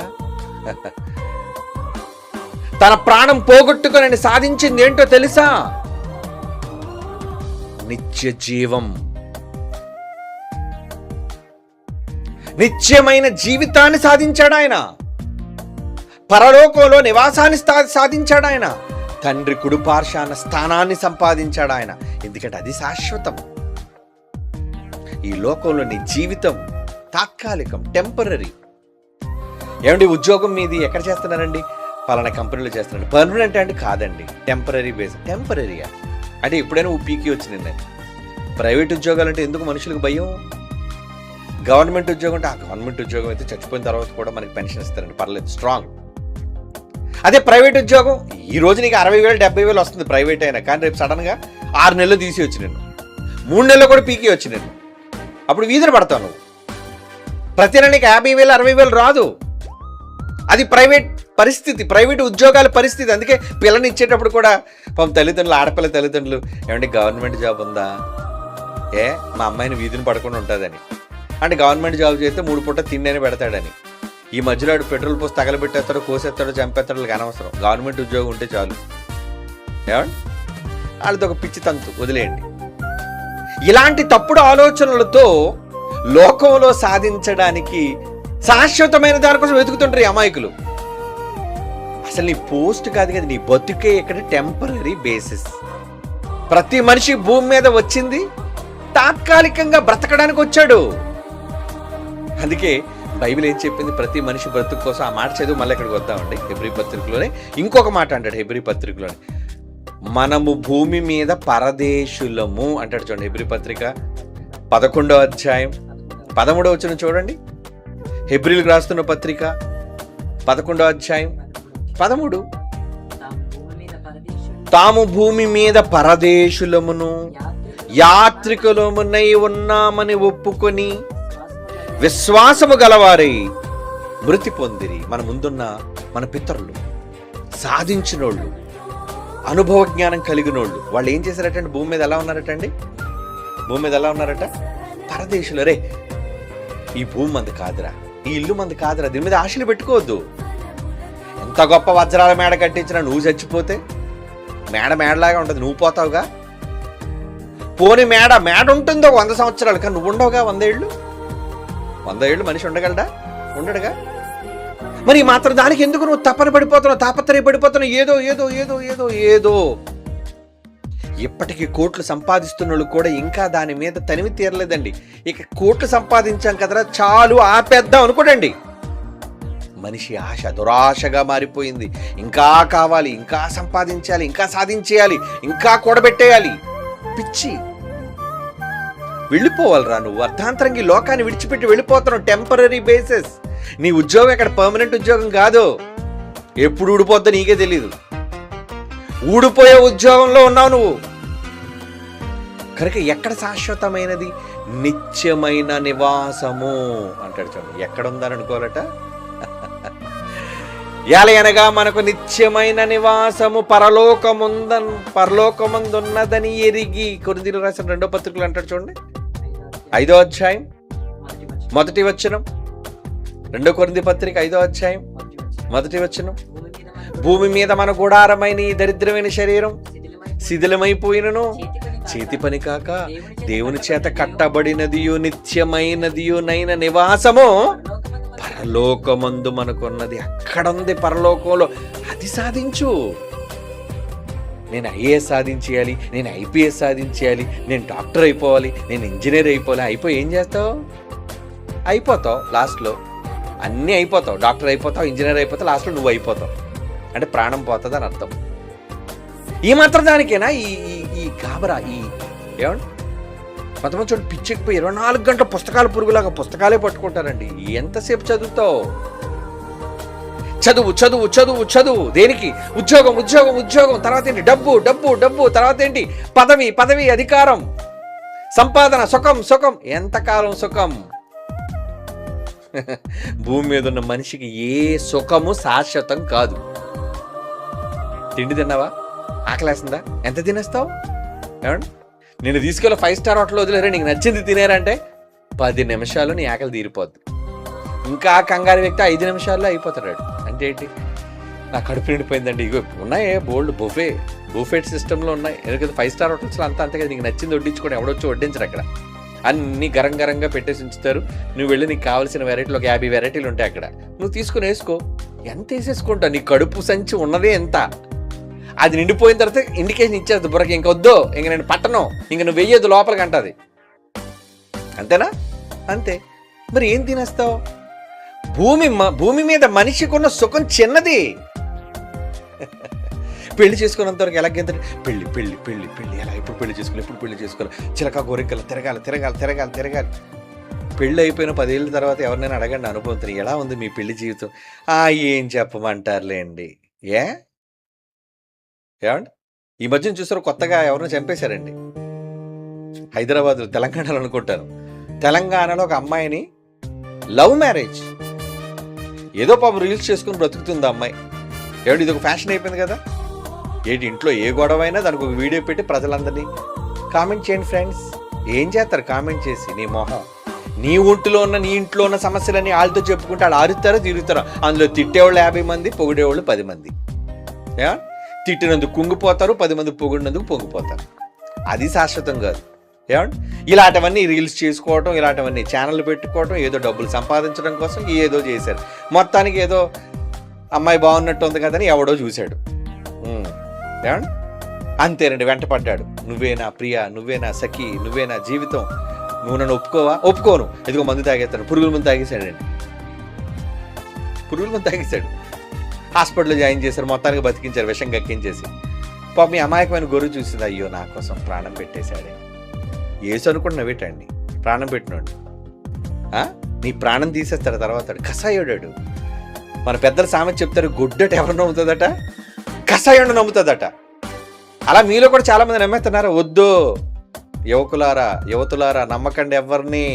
తన ప్రాణం పోగొట్టుకొని సాధించింది ఏంటో తెలుసా? నిత్య జీవం, నిత్యమైన జీవితాన్ని సాధించాడు ఆయన. పరలోకంలో నివాసాన్ని సాధించాడు ఆయన. తండ్రి కుడిపార్శ్వాన స్థానాన్ని సంపాదించాడు ఆయన. ఎందుకంటే అది శాశ్వతం. ఈ లోకంలో నీ జీవితం తాత్కాలికం, టెంపరరీ. ఏమండి, ఉద్యోగం మీది ఎక్కడ చేస్తున్నారండి? పలానా కంపెనీలో చేస్తున్నాడు. పర్మనెంట్ అంటే కాదండి, టెంపరరీ బేస్. టెంపరరీయా అంటే ఎప్పుడైనా పీకి వచ్చింది. ప్రైవేట్ ఉద్యోగాలు అంటే ఎందుకు మనుషులకు భయం? గవర్నమెంట్ ఉద్యోగం అంటే ఆ గవర్నమెంట్ ఉద్యోగం అయితే చచ్చిపోయిన తర్వాత కూడా మనకి పెన్షన్ ఇస్తారండి, పర్లేదు, స్ట్రాంగ్. అదే ప్రైవేట్ ఉద్యోగం, ఈ రోజు నీకు 60,000 70,000 వస్తుంది ప్రైవేట్ అయినా, కానీ రేపు సడన్గా 6 నెలలు తీసి వచ్చి నేను 3 నెలలు కూడా పీకి వచ్చి నేను అప్పుడు వీధిని పడతావు నువ్వు. ప్రతి నెల నీకు 50,000 60,000 రాదు. అది ప్రైవేట్ పరిస్థితి, ప్రైవేట్ ఉద్యోగాల పరిస్థితి. అందుకే పిల్లని ఇచ్చేటప్పుడు కూడా తల్లిదండ్రులు, ఆడపిల్ల తల్లిదండ్రులు, ఏమంటే గవర్నమెంట్ జాబ్ ఉందా? మా అమ్మాయిని వీధిని పడకుండా ఉంటుందని. అంటే గవర్నమెంట్ జాబ్ చేస్తే 3 పూట తిండి పెడతాడని. ఈ మధ్యలో పెట్రోల్ పోసి తగలబెట్టేస్తాడో, కోసేస్తాడో, చంపేస్తాడో అనవసరం. గవర్నమెంట్ ఉద్యోగం ఉంటే చాలు. ఏమండి, వాళ్ళతో ఒక పిచ్చి తంతు వదిలేయండి. ఇలాంటి తప్పుడు ఆలోచనలతో లోకంలో సాధించడానికి శాశ్వతమైన దానికోసం వెతుకుతుంటారు ఈ అమాయకులు. అసలు నీ పోస్ట్ కాదు కదా, నీ బతుకే ఇక్కడ టెంపరరీ బేసిస్. ప్రతి మనిషి భూమి మీద వచ్చింది తాత్కాలికంగా బ్రతకడానికి వచ్చాడు. అందుకే బైబిల్ ఏం చెప్పింది? ప్రతి మనిషి బ్రతుకు కోసం. ఆ మాట చదువు మళ్ళీ ఇక్కడికి వద్దామండి. హెబ్రీ పత్రికలోనే ఇంకొక మాట అంటాడు. హెబ్రీ పత్రికలోనే మనము భూమి మీద పరదేశులము అంటాడు. చూడండి, హెబ్రీ పత్రిక 11వ అధ్యాయం 13వ వచనం చూడండి. హెబ్రీలకు రాస్తున్న పత్రిక 11వ అధ్యాయం 13. తాము భూమి మీద పరదేశులమును యాత్రికులమునై ఉన్నామని ఒప్పుకొని విశ్వాసము గలవారై మృతి పొందిరి. మన ముందున్న మన పితరులు, సాధించినోళ్ళు, అనుభవ జ్ఞానం కలిగినోళ్ళు, వాళ్ళు ఏం చేశారటండి? భూమి మీద ఎలా ఉన్నారటండి? భూమి మీద ఎలా ఉన్నారట? పరదేశులు. రే, ఈ భూమి మంది కాదురా, ఈ ఇల్లు మంది కాదురా, దీని మీద ఆశలు పెట్టుకోవద్దు. ఎంత గొప్ప వజ్రాల మేడ కట్టించినా నువ్వు చచ్చిపోతే మేడలాగా ఉంటుంది, నువ్వు పోతావుగా. పోని మేడ ఉంటుందో 100 సంవత్సరాలు, కానీ నువ్వు ఉండవుగా 100 ఏళ్ళు. 100 ఏళ్ళు మనిషి ఉండగలడా? ఉండడుగా. మరి మాత్రం దానికి ఎందుకు నువ్వు తపన పడిపోతున్నావు, తాపత్రయపడిపోతున్నావు? ఏదో ఏదో ఏదో ఏదో ఏదో. ఇప్పటికీ కోట్లు సంపాదిస్తున్న వాళ్ళు కూడా ఇంకా దాని మీద తనివి తీరలేదండి. ఇక కోట్లు సంపాదించాం కదరా, చాలు ఆపేద్దాం అనుకోడండి. మనిషి ఆశ దురాశగా మారిపోయింది. ఇంకా కావాలి, ఇంకా సంపాదించాలి, ఇంకా సాధించేయాలి, ఇంకా కూడబెట్టేయాలి. పిచ్చి. వెళ్ళిపోవాలరా నువ్వు. అర్థాంతరంగా ఈ లోకాన్ని విడిచిపెట్టి వెళ్ళిపోతున్నావు. Temporary basis. నీ ఉద్యోగం ఇక్కడ పర్మనెంట్ ఉద్యోగం కాదు. ఎప్పుడు ఊడిపోద్దో నీకే తెలీదు. ఊడిపోయే ఉద్యోగంలో ఉన్నావు నువ్వు. కనుక ఎక్కడ శాశ్వతమైనది? నిత్యమైన నివాసము అంటాడు. చూడండి, ఎక్కడ ఉందని అనుకోవాలట? ఎలయనగా మనకు నిత్యమైన నివాసము పరలోకమందున్నదని ఎరిగి. కొరింథీయులకు రాసిన 2వ పత్రికలు అంటాడు. చూడండి, 5వ అధ్యాయం 1వ వచనం. 2 కొరింథీ పత్రిక 5వ అధ్యాయం 1వ వచనం. భూమి మీద మన గుడారమైన ఈ దరిద్రమైన శరీరం శిథిలమైపోయినను చేతి పని కాక దేవుని చేత కట్టబడినదియు నిత్యమైనదియు నైన నివాసము పరలోకమందు మనకున్నది. అక్కడుంది పరలోకంలో, అది సాధించు. నేను ఐఏఎస్ సాధించేయాలి, నేను ఐపీఎస్ సాధించేయాలి, నేను డాక్టర్ అయిపోవాలి, నేను ఇంజనీర్ అయిపోవాలి. అయిపోయి ఏం చేస్తావు? అయిపోతావు. లాస్ట్లో అన్నీ అయిపోతావు. డాక్టర్ అయిపోతావు, ఇంజనీర్ అయిపోతావు, లాస్ట్లో నువ్వు అయిపోతావు. అంటే ప్రాణం పోతుంది అని అర్థం. ఈ మాత్రం దానికేనా ఈ గాబరా? ఏమండి, కొంతమంది చూడండి, పిచ్చెక్కిపోయి 24 గంటల పుస్తకాలు పురుగులాగా పుస్తకాలే పట్టుకుంటారండి. ఎంతసేపు చదువుతావు? చదువు చదువు చదువు చదువు. దేనికి? ఉద్యోగం ఉద్యోగం ఉద్యోగం. తర్వాత ఏంటి? డబ్బు డబ్బు డబ్బు. తర్వాత ఏంటి? పదవి పదవి, అధికారం, సంపాదన, సుఖం సుఖం. ఎంతకాలం సుఖం? భూమి మీద ఉన్న మనిషికి ఏ సుఖము శాశ్వతం కాదు. తిండి తిన్నావా? ఆకలేస్తుందా? ఎంత తినేస్తావు? ఏమండి, నేను తీసుకెళ్ళి 5 స్టార్ హోటల్ వదిలేరా, నీకు నచ్చింది తినేరంటే 10 నిమిషాలు నీ ఆకలి తీరిపోద్ది. ఇంకా కంగారు వ్యక్తి 5 నిమిషాల్లో అయిపోతాడు. అంటే ఏంటి? నా కడుపు నిండిపోయిందండి. ఇగో ఉన్నాయే బోల్డ్ బుఫెట్ సిస్టంలో ఉన్నాయి. ఎందుకంటే 5 స్టార్ హోటల్స్లో అంతా అంతే కదా, నీకు నచ్చింది వడ్డించుకోండి. ఎవడొచ్చి వడ్డించరు అక్కడ. అన్నీ గరంగా పెట్టేసి ఉంచుతారు. నువ్వు వెళ్ళి నీకు కావాల్సిన వెరైటీలు ఒక 50 వెరైటీలు ఉంటాయి అక్కడ. నువ్వు తీసుకుని వేసుకో. ఎంత వేసేసుకుంటావు? నీ కడుపు సంచి ఉన్నదే ఎంత? అది నిండిపోయిన తర్వాత ఇండికేషన్ ఇచ్చేది బుర్రకి, ఇంక వద్దు, ఇంక నేను పట్టను, ఇంక నువ్వు వెయ్యొద్దు లోపలికి అంటది. అంతేనా? అంతే. మరి ఏం తినేస్తావు? భూమి మీద మనిషికున్న సుఖం చిన్నది. పెళ్లి చేసుకున్నంత వరకు ఎలాగైతే పెళ్ళి పెళ్ళి పెళ్ళి పెళ్ళి ఎలా, ఎప్పుడు పెళ్లి చేసుకోవాలి, ఎప్పుడు పెళ్లి చేసుకోవాలి, చిలక గోరికలు తిరగాలి తిరగాలి తిరగాలి తిరగాలి. పెళ్ళి అయిపోయిన 10 ఏళ్ళ తర్వాత ఎవరినైనా అడగండి అనుభవంతో, ఎలా ఉంది మీ పెళ్లి జీవితం? ఏం చెప్పమంటారులేండి. ఏమండి, ఈ మధ్యన చూసారు కొత్తగా ఎవరిని చంపేశారండి హైదరాబాద్, తెలంగాణలో అనుకుంటాను. తెలంగాణలో ఒక అమ్మాయిని లవ్ మ్యారేజ్, ఏదో పాపం రీల్స్ చేసుకుని బ్రతుకుతుంది అమ్మాయి. ఏమండి, ఇది ఒక ఫ్యాషన్ అయిపోయింది కదా. ఏంటి, ఇంట్లో ఏ గొడవ అయినా దానికి ఒక వీడియో పెట్టి ప్రజలందరినీ కామెంట్ చేయండి ఫ్రెండ్స్. ఏం చేస్తారు కామెంట్ చేసి? నీ మొహం, నీ ఒంటిలో ఉన్న నీ ఇంట్లో ఉన్న సమస్యలన్నీ వాళ్ళతో చెప్పుకుంటే వాళ్ళు ఆరుతారో తిరుగుతారో. అందులో తిట్టేవాళ్ళు 50 మంది, పొగిడేవాళ్ళు 10 మంది. తిట్టినందుకు కుంగిపోతారు, 10 మంది పొగిడినందుకు పొంగిపోతారు. అది శాశ్వతం కాదు. ఏమండి, ఇలాంటివన్నీ రీల్స్ చేసుకోవటం, ఇలాంటివన్నీ ఛానల్ పెట్టుకోవటం, ఏదో డబ్బులు సంపాదించడం కోసం ఏదో చేశారు. మొత్తానికి ఏదో అమ్మాయి బాగున్నట్టు ఉంది కదని ఎవడో చూశాడు. ఏమండి, అంతేనండి, వెంటపడ్డాడు. నువ్వే నా ప్రియ, నువ్వే నా సఖి, నువ్వే నా జీవితం, నువ్వు నన్ను ఒప్పుకోవా? ఒప్పుకోను. ఎదుగో మందు తాగేస్తాడు. పురుగుల మందు తాగేశాడండి. పురుగుల మందు తాగేశాడు. హాస్పిటల్లో జాయిన్ చేశారు. మొత్తానికి బతికించారు, విషం గక్కించేసి. పాప మీ అమాయకమైన గొర్రె చూసింది, అయ్యో నా కోసం ప్రాణం పెట్టేశాడే. ఏసు అనుకుంటున్నావేటండి ప్రాణం పెట్టినాడు? నీ ప్రాణం తీసేస్తాడు తర్వాత. కషాయోడాడు. మన పెద్దలు సామెత చెప్తారు, గుడ్డట ఎవరు నమ్ముతుందట? కషాయుడు నమ్ముతుందట. అలా మీలో కూడా చాలా మంది నమ్మేస్తున్నారా? వద్దు యువతులారా, నమ్మకండి ఎవరిని.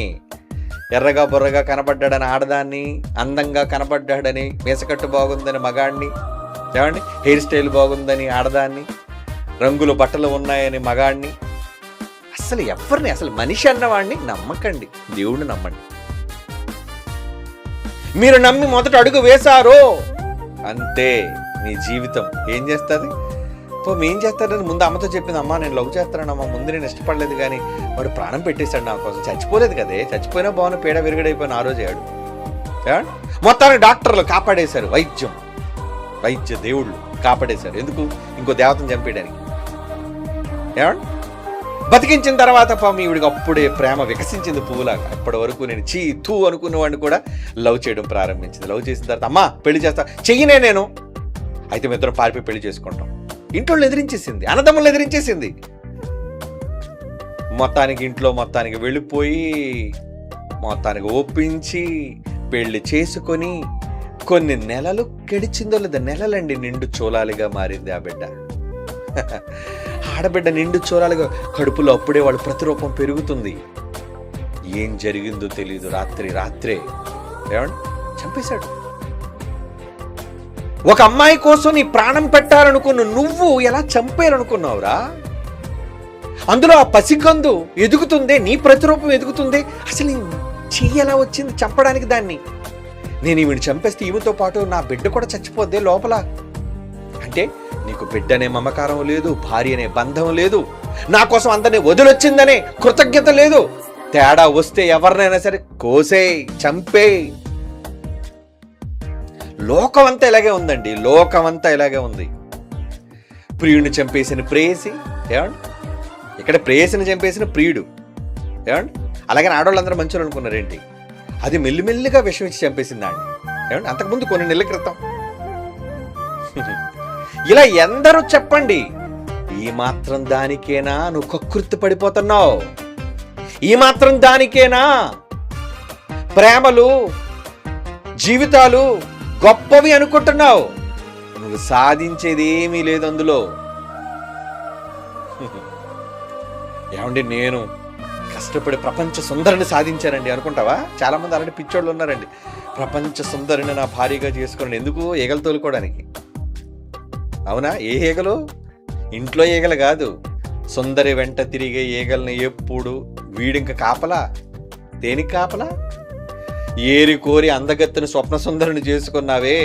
ఎర్రగా బుర్రగా కనబడ్డాడని ఆడదాన్ని, అందంగా కనబడ్డాడని, మీసకట్టు బాగుందని మగాడిని, ఏమండి హెయిర్ స్టైల్ బాగుందని ఆడదాన్ని, రంగుల బట్టలు ఉన్నాయని మగాడిని, అసలు ఎవరిని, అసలు మనిషి అన్నవాడిని నమ్మకండి. దేవుణ్ణి నమ్మండి. మీరు నమ్మి మొదట అడుగు వేశారో అంతే, నీ జీవితం ఏం చేస్తుంది? ఏం చేస్తాడని ముందు అమ్మతో చెప్పింది, అమ్మ నేను లవ్ చేస్తానమ్మా, ముందు నేను ఇష్టపడలేదు కానీ వాడు ప్రాణం పెట్టేశాడు నా కోసం. చచ్చిపోలేదు కదే, చచ్చిపోయినా బాగున్న పేడ విరగడైపోయిన ఆ రోజు ఆడు. మొత్తానికి డాక్టర్లు కాపాడేశారు, వైద్య దేవుళ్ళు కాపాడేశారు. ఎందుకు? ఇంకో దేవతను చంపేయడానికి. ఏమండి, బతికించిన తర్వాత పాపం ఈవిడికి అప్పుడే ప్రేమ వికసించింది పువ్వులాగా. అప్పటి వరకు నేను తూ అనుకున్నవాడిని కూడా లవ్ చేయడం ప్రారంభించింది. లవ్ చేసిన తర్వాత, అమ్మా పెళ్లి చేస్తా, చెయ్యినే నేను, అయితే మీ ఇద్దరం పారిపోయి పెళ్లి చేసుకుంటాం. ఇంట్లో ఎదిరించేసింది, అన్నదమ్ములు ఎదిరించేసింది. మొత్తానికి వెళ్ళిపోయి మొత్తానికి ఒప్పించి పెళ్లి చేసుకొని కొన్ని నెలలు గడిచిందో లేదా, నెలలండి, నిండు చోళాలిగా మారింది ఆ బిడ్డ. ఆడబిడ్డ నిండు చోళాలుగా, కడుపులో అప్పుడే వాడు ప్రతిరూపం పెరుగుతుంది. ఏం జరిగిందో తెలియదు. రాత్రే ఏమండి చంపేశాడు. ఒక అమ్మాయి కోసం నీ ప్రాణం పెట్టాలనుకున్న నువ్వు ఎలా చంపేయాలనుకున్నావురా? అందులో ఆ పసిగందు ఎదుగుతుంది, నీ ప్రతిరూపం ఎదుగుతుంది. అసలు చెయ్యి ఎలా వచ్చింది చంపడానికి దాన్ని? నేను ఈవిని చంపేస్తే ఈమెతో పాటు నా బిడ్డ కూడా చచ్చిపోద్దే లోపల. అంటే నీకు బిడ్డ అనే మమకారం లేదు, భార్య అనే బంధం లేదు, నా కోసం అందరినీ వదిలొచ్చిందనే కృతజ్ఞత లేదు. తేడా వస్తే ఎవరినైనా సరే కోసేయ్, చంపేయ్. లోకం అంతా ఇలాగే ఉందండి, లోకం అంతా ఇలాగే ఉంది. ప్రియుడిని చంపేసిన ప్రేయసి, ఏమండి ఇక్కడ ప్రేయసిని చంపేసిన ప్రియుడు, ఏమండి అలాగే ఆడవాళ్ళందరూ మంచిగా అనుకున్నారేంటి? అది మెల్లిమెల్లిగా విషం ఇచ్చి చంపేసింది అండి, ఏమండి అంతకుముందు కొన్ని నెలల క్రితం. ఇలా ఎందరూ చెప్పండి. ఈ మాత్రం దానికేనా నువ్వు కకృతి పడిపోతున్నావు? ఈ మాత్రం దానికేనా ప్రేమలు, జీవితాలు గొప్పవి అనుకుంటున్నావు? నువ్వు సాధించేది ఏమీ లేదు అందులో. ఏమండి నేను కష్టపడి ప్రపంచ సుందరిని సాధించానండి అనుకుంటావా? చాలా మంది అలాంటి పిచ్చోళ్ళు ఉన్నారండి. ప్రపంచ సుందరిని నా భార్యగా చేసుకున్నాను. ఎందుకు? ఈగలు తోలుకోవడానికి. అవునా? ఏ ఈగలు? ఇంట్లో ఈగలు కాదు, సుందరి వెంట తిరిగే ఈగల్ని ఎప్పుడు వీడింక కాపలా. దేనికి కాపలా? ఏరి కోరి అందగత్తెను స్వప్న సుందరిని చేసుకున్నావే,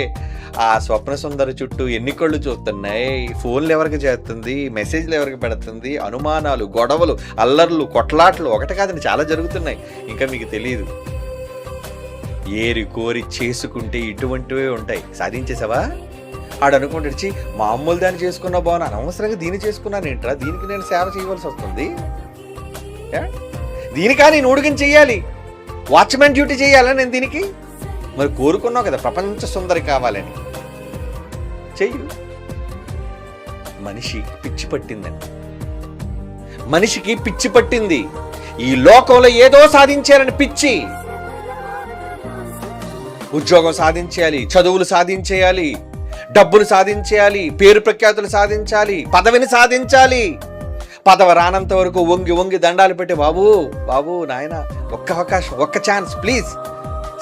ఆ స్వప్న సుందరి చుట్టూ ఎన్ని కళ్ళు చూస్తున్నాయి, ఫోన్లు ఎవరికి చేస్తుంది, మెసేజ్లు ఎవరికి పెడుతుంది, అనుమానాలు, గొడవలు, అల్లర్లు, కొట్లాట్లు ఒకటి కాదండి చాలా జరుగుతున్నాయి. ఇంకా మీకు తెలియదు. ఏరి కోరి చేసుకుంటే ఇటువంటివే ఉంటాయి. సాధించేసావా? ఆడు అనుకుంటే మామూలు దాన్ని చేసుకున్నా బాగున్నా, అనవసరంగా దీన్ని చేసుకున్నాను ఏంట్రా, దీనికి నేను సేవ చేయవలసి వస్తుంది, దీనికా నేను ఉడికిని చెయ్యాలి, వాచ్మెన్ డ్యూటీ చేయాలా నేను దీనికి? మరి కోరుకున్నావు కదా ప్రపంచ సుందరి కావాలని, చెయ్యి. మనిషి పిచ్చి పట్టిందండి, మనిషికి పిచ్చి పట్టింది. ఈ లోకంలో ఏదో సాధించాలని పిచ్చి. ఉద్యోగం సాధించేయాలి, చదువులు సాధించేయాలి, డబ్బులు సాధించేయాలి, పేరు ప్రఖ్యాతులు సాధించాలి, పదవిని సాధించాలి. పదవి రానంత వరకు వంగి వంగి దండాలు పెట్టి, బాబు బాబు నాయన ఒక్క అవకాశం, ఒక్క ఛాన్స్ ప్లీజ్,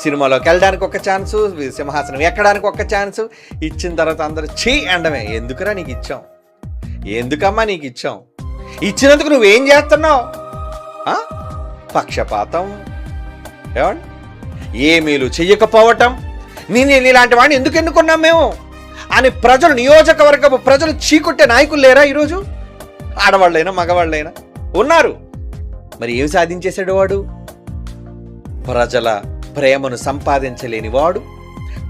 సినిమాలోకి వెళ్ళడానికి ఒక ఛాన్సు, సింహాసనం ఎక్కడానికి ఒక్క ఛాన్సు ఇచ్చిన తర్వాత అందరూ చీ అండమే. ఎందుకురా నీకు ఇచ్చాం, ఎందుకమ్మా నీకు ఇచ్చాం, ఇచ్చినందుకు నువ్వేం చేస్తున్నావు? పక్షపాతం, ఏమండి ఏమీలు చెయ్యకపోవటం, నేను ఇలాంటి వాడిని ఎందుకు ఎన్నుకున్నాం మేము అని ప్రజలు, నియోజకవర్గపు ప్రజలు చీకొట్టే నాయకులు లేరా ఈరోజు? ఆడవాళ్ళైనా మగవాళ్ళైనా ఉన్నారు. మరి ఏం సాధించేశాడు వాడు? ప్రజల ప్రేమను సంపాదించలేని వాడు,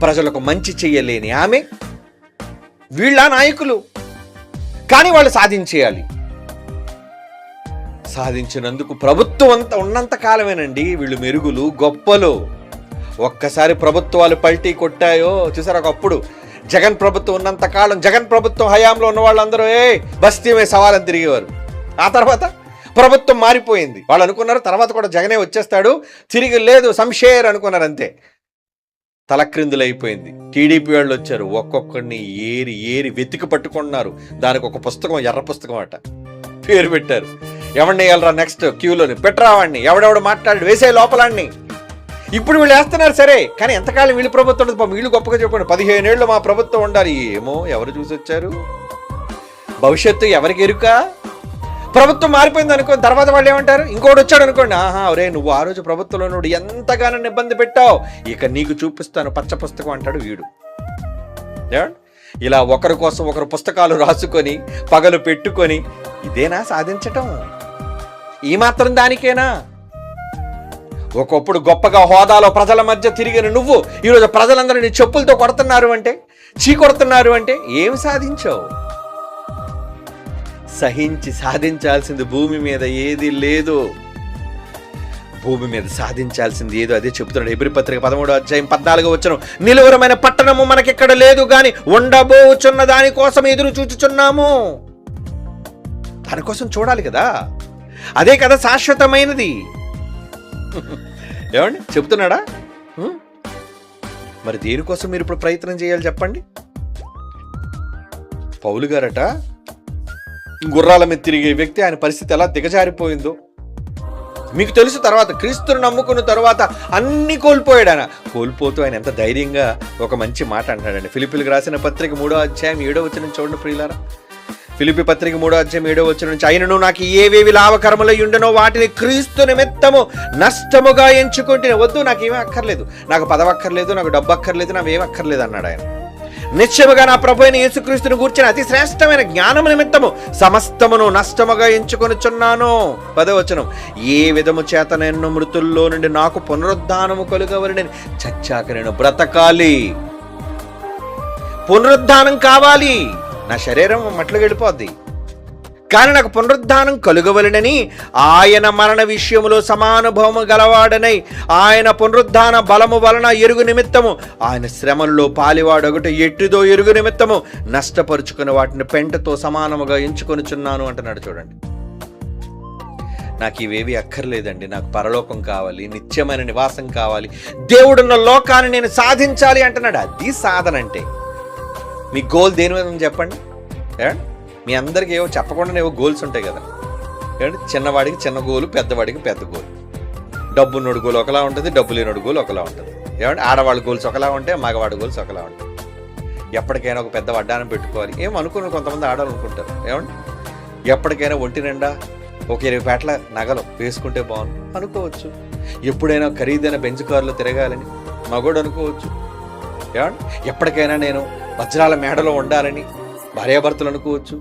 ప్రజలకు మంచి చెయ్యలేని ఆమె, వీళ్ళ నాయకులు. కానీ వాళ్ళు సాధించేయాలి. సాధించినందుకు ప్రభుత్వం అంతా ఉన్నంత కాలమేనండి వీళ్ళు మెరుగులు, గొప్పలు. ఒక్కసారి ప్రభుత్వాలు పల్టీ కొట్టాయో చూసారు. ఒకప్పుడు జగన్ ప్రభుత్వం ఉన్నంత కాలం, జగన్ ప్రభుత్వం హయాంలో ఉన్న వాళ్ళందరూ బస్తీమే సవాలని తిరిగేవారు. ఆ తర్వాత ప్రభుత్వం మారిపోయింది. వాళ్ళు అనుకున్నారు తర్వాత కూడా జగనే వచ్చేస్తాడు, తిరిగి లేదు సంషేర్ అనుకున్నారు. అంతే, తలక్రిందులైపోయింది. టీడీపీ వాళ్ళు వచ్చారు, ఒక్కొక్కడిని ఏరి ఏరి వెతికి పట్టుకున్నారు. దానికి ఒక పుస్తకం, ఎర్ర పుస్తకం అట, పేరు పెట్టారు. ఎవరిని వేయాలరా నెక్స్ట్ క్యూలోని పెట్టరావాడిని, ఎవడెవడు మాట్లాడి వేసే లోపలాన్ని. ఇప్పుడు వీళ్ళు వేస్తున్నారు సరే, కానీ ఎంతకాలం వీళ్ళు ప్రభుత్వం ఉండదు. వీళ్ళు గొప్పగా చెప్పండి 15 ఏళ్ళు మా ప్రభుత్వం ఉండాలి. ఏమో ఎవరు చూసి వచ్చారు, భవిష్యత్తు ఎవరికి ఎరుక? ప్రభుత్వం మారిపోయింది అనుకోండి, తర్వాత వాళ్ళు ఏమంటారు? ఇంకోటి వచ్చాడు అనుకోండి, ఒరే నువ్వు ఆ రోజు ప్రభుత్వంలో నువ్వు ఎంతగానో ఇబ్బంది పెట్టావు, ఇక నీకు చూపిస్తాను పచ్చ పుస్తకం అంటాడు వీడు. ఇలా ఒకరి కోసం ఒకరు పుస్తకాలు రాసుకొని పగలు పెట్టుకొని, ఇదేనా సాధించటం? ఈ మాత్రం దానికేనా? ఒకప్పుడు గొప్పగా హోదాలో ప్రజల మధ్య తిరిగిన నువ్వు ఈరోజు ప్రజలందరినీ చెప్పులతో కొడుతున్నారు అంటే, చీకొడుతున్నారు అంటే ఏం సాధించావు? సహించి సాధించాల్సింది భూమి మీద ఏది లేదు. భూమి మీద సాధించాల్సింది ఏదో అదే చెప్తున్నాడు హెబ్రీ పత్రిక 13వ అధ్యాయం 14వ వచనం. నిలువరమైన పట్టణము మనకిక్కడ లేదు గాని ఉండబోచున్న దానికోసం ఎదురు చూచుచున్నాము. దానికోసం చూడాలి కదా, అదే కదా శాశ్వతమైనది. ఏమండి చెప్తున్నాడా? మరి దేనికోసం మీరు ఇప్పుడు ప్రయత్నం చేయాలి చెప్పండి? పౌలు గారట గుర్రాల మీద తిరిగే వ్యక్తి, ఆయన పరిస్థితి ఎలా దిగజారిపోయిందో మీకు తెలుసు. తర్వాత క్రీస్తును నమ్ముకున్న తర్వాత అన్ని కోల్పోయాడు. ఆయన కోల్పోతూ ఆయన ఎంత ధైర్యంగా ఒక మంచి మాట అంటాడండి. ఫిలిప్పీలకు రాసిన పత్రిక 3వ అధ్యాయం 7వ వచనం చూడండి ప్రియులారా. ఫిలిప్పీ పత్రిక 3వ అధ్యాయం 7వ వచనం నుంచి, అయినను నాకు ఏవేవి లాభకరములై ఉండనో వాటిని క్రీస్తు నిమిత్తము నష్టముగా ఎంచుకుంటే. వద్దు నాకేమీ అక్కర్లేదు, నాకు పదవి అక్కర్లేదు, నాకు డబ్బు అక్కర్లేదు, నాకేమీ అక్కర్లేదు అన్నాడు ఆయన. నిశ్చయముగా నా ప్రభు అయిన యేసుక్రీస్తుని గూర్చిన అతి శ్రేష్టమైన జ్ఞానము నిమిత్తము సమస్తమును నష్టముగా ఎంచుకొనుచున్నాను. 10వ వచనం, ఏ విధము చేత నేను మృతుల్లో నుండి నాకు పునరుద్ధానము కలుగవలెనని, చచ్చాక నేను బ్రతకాలి, పునరుద్ధానం కావాలి. నా శరీరం మట్లుగా వెళ్ళిపోద్ది, కానీ నాకు పునరుద్ధానం కలుగవలెనని ఆయన మరణ విషయములో సమానుభవము గలవాడనై ఆయన పునరుద్ధాన బలము వలన ఎరుగు నిమిత్తము ఆయన శ్రమల్లో పాలివాడొకటి ఎట్టిదో ఎరుగు నిమిత్తము నష్టపరుచుకుని వాటిని పెంటతో సమానముగా ఎంచుకొనుచున్నాను అంటున్నాడు. చూడండి, నాకు ఇవేవి అక్కర్లేదండి, నాకు పరలోకం కావాలి, నిత్యమైన నివాసం కావాలి, దేవుడున్న లోకాన్ని నేను సాధించాలి అంటున్నాడు. అది సాధన అంటే. మీ గోల్ దేని మీద ఉంది చెప్పండి. మీ అందరికీ ఏవో చెప్పకుండానే ఏవో గోల్స్ ఉంటాయి కదా. చిన్నవాడికి చిన్న గోలు, పెద్దవాడికి పెద్ద గోలు. డబ్బు ఉన్నోడు గోలు ఒకలా ఉంటుంది, డబ్బు లేనోడు గోలు ఒకలా ఉంటుంది. ఆడవాళ్ళ గోల్స్ ఒకలా ఉంటాయి, మగవాడి గోల్స్ ఒకలా ఉంటాయి. ఎప్పటికైనా ఒక పెద్ద వడ్డానం పెట్టుకోవాలి ఏమనుకున్న కొంతమంది ఆడాలి అనుకుంటారు. ఎప్పటికైనా ఒంటి నిండా ఒక 20 పేటల నగలు వేసుకుంటే బాగుంది అనుకోవచ్చు. ఎప్పుడైనా ఖరీదైన బెంచ్ కారులో తిరగాలని మగోడు అనుకోవచ్చు. ఎప్పటికైనా నేను వజ్రాల మేడలో ఉండాలని భార్యాభర్తలు అనుకోవచ్చు.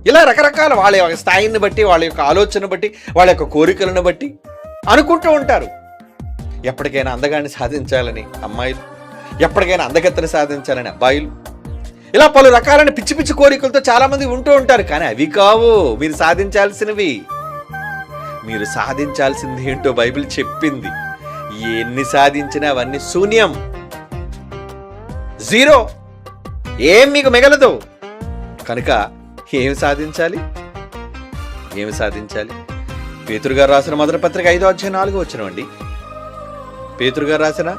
ఇలా రకరకాల వాళ్ళ యొక్క స్థాయిని బట్టి, వాళ్ళ యొక్క ఆలోచన బట్టి, వాళ్ళ యొక్క కోరికలను బట్టి అనుకుంటూ ఉంటారు. ఎప్పటికైనా అందగాన్ని సాధించాలని అమ్మాయిలు, ఎప్పటికైనా అందగత్తెని సాధించాలని అబ్బాయిలు, ఇలా పలు రకాలైన పిచ్చి పిచ్చి కోరికలతో చాలామంది ఉంటూ ఉంటారు. కానీ అవి కావు మీరు సాధించాల్సినవి. మీరు సాధించాల్సింది ఏంటో బైబిల్ చెప్పింది. ఎన్ని సాధించినా అవన్నీ శూన్యం, జీరో, ఏం మీకు మిగలదు. కనుక ఏమి సాధించాలి? పేతురు గారు రాసిన మొదటి పత్రిక 5వ అధ్యాయం 4వ వచనం అండి. పేతురు గారు రాసిన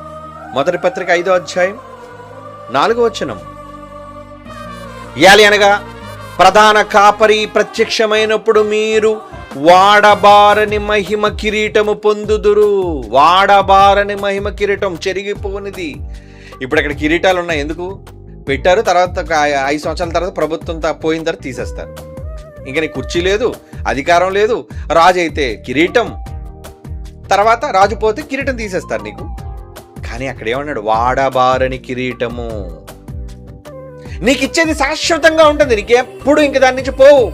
మొదటి పత్రిక 5వ అధ్యాయం 4వ వచనం, యాలి అనగా ప్రధాన కాపరి ప్రత్యక్షమైనప్పుడు మీరు వాడబారని మహిమ కిరీటము పొందుదురు. వాడబారని మహిమ కిరీటం, చెరిగిపోనిది. ఇప్పుడు అక్కడ కిరీటాలు ఉన్నాయి, ఎందుకు పెట్టారు? తర్వాత 5 సంవత్సరాల తర్వాత ప్రభుత్వం పోయిన తర్వాత తీసేస్తారు. ఇంకా నీ కుర్చీ లేదు, అధికారం లేదు. రాజు అయితే కిరీటం, తర్వాత రాజు పోతే కిరీటం తీసేస్తారు నీకు. కానీ అక్కడ ఏమన్నాడు? వాడబారని కిరీటము. నీకు ఇచ్చేది శాశ్వతంగా ఉంటుంది, నీకెప్పుడు ఇంక దాని నుంచి పోవు.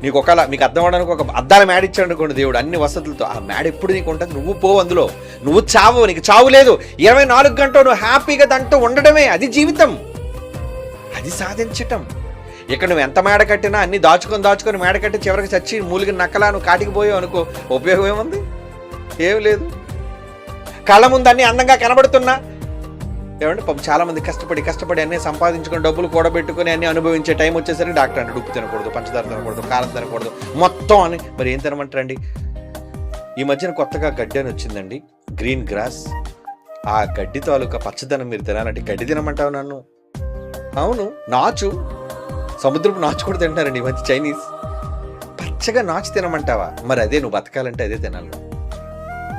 నీకు మీకు అర్థం అవడానికి ఒక అద్దాల మేడ ఇచ్చాడు అనుకోండి దేవుడు, అన్ని వసతులతో. ఆ మేడ ఎప్పుడు నీకు ఉంటుంది, నువ్వు పోవు అందులో, నువ్వు చావు, నీకు చావు లేదు. 24 గంటలు నువ్వు హ్యాపీగా దాంట్లో ఉండడమే, అది జీవితం, అది సాధించటం. ఇక్కడ నువ్వు ఎంత మేడ కట్టినా అన్ని దాచుకొని మేడ కట్టి చివరికి చచ్చి మూలిగిన నక్కలా నువ్వు కాటికి పోయావు అనుకో, ఉపయోగం ఏముంది? ఏం లేదు. కళ్ళ ముందు అన్ని అందంగా కనబడుతున్నా చాలా మంది కష్టపడి అన్నీ సంపాదించుకొని డబ్బులు కూడబెట్టుకుని అన్ని అనుభవించే టైం వచ్చేసరికి డాక్టర్ అంటే ఉప్పు తినకూడదు, పంచదార తినకూడదు, కారం తినకూడదు, మొత్తం అని. మరి ఏం తినమంటారండి? ఈ మధ్యన కొత్తగా గడ్డి అని వచ్చిందండి, గ్రీన్ గ్రాస్. ఆ గడ్డి తాలూకా పచ్చదనం మీరు తినాలంటే గడ్డి తినమంటావు నన్ను? అవును, నాచు, సముద్రపు నాచు కూడా తింటారండి ఈ మధ్య చైనీస్. పచ్చగా నాచు తినమంటావా? మరి అదే నువ్వు బతకాలంటే అదే తినాలి.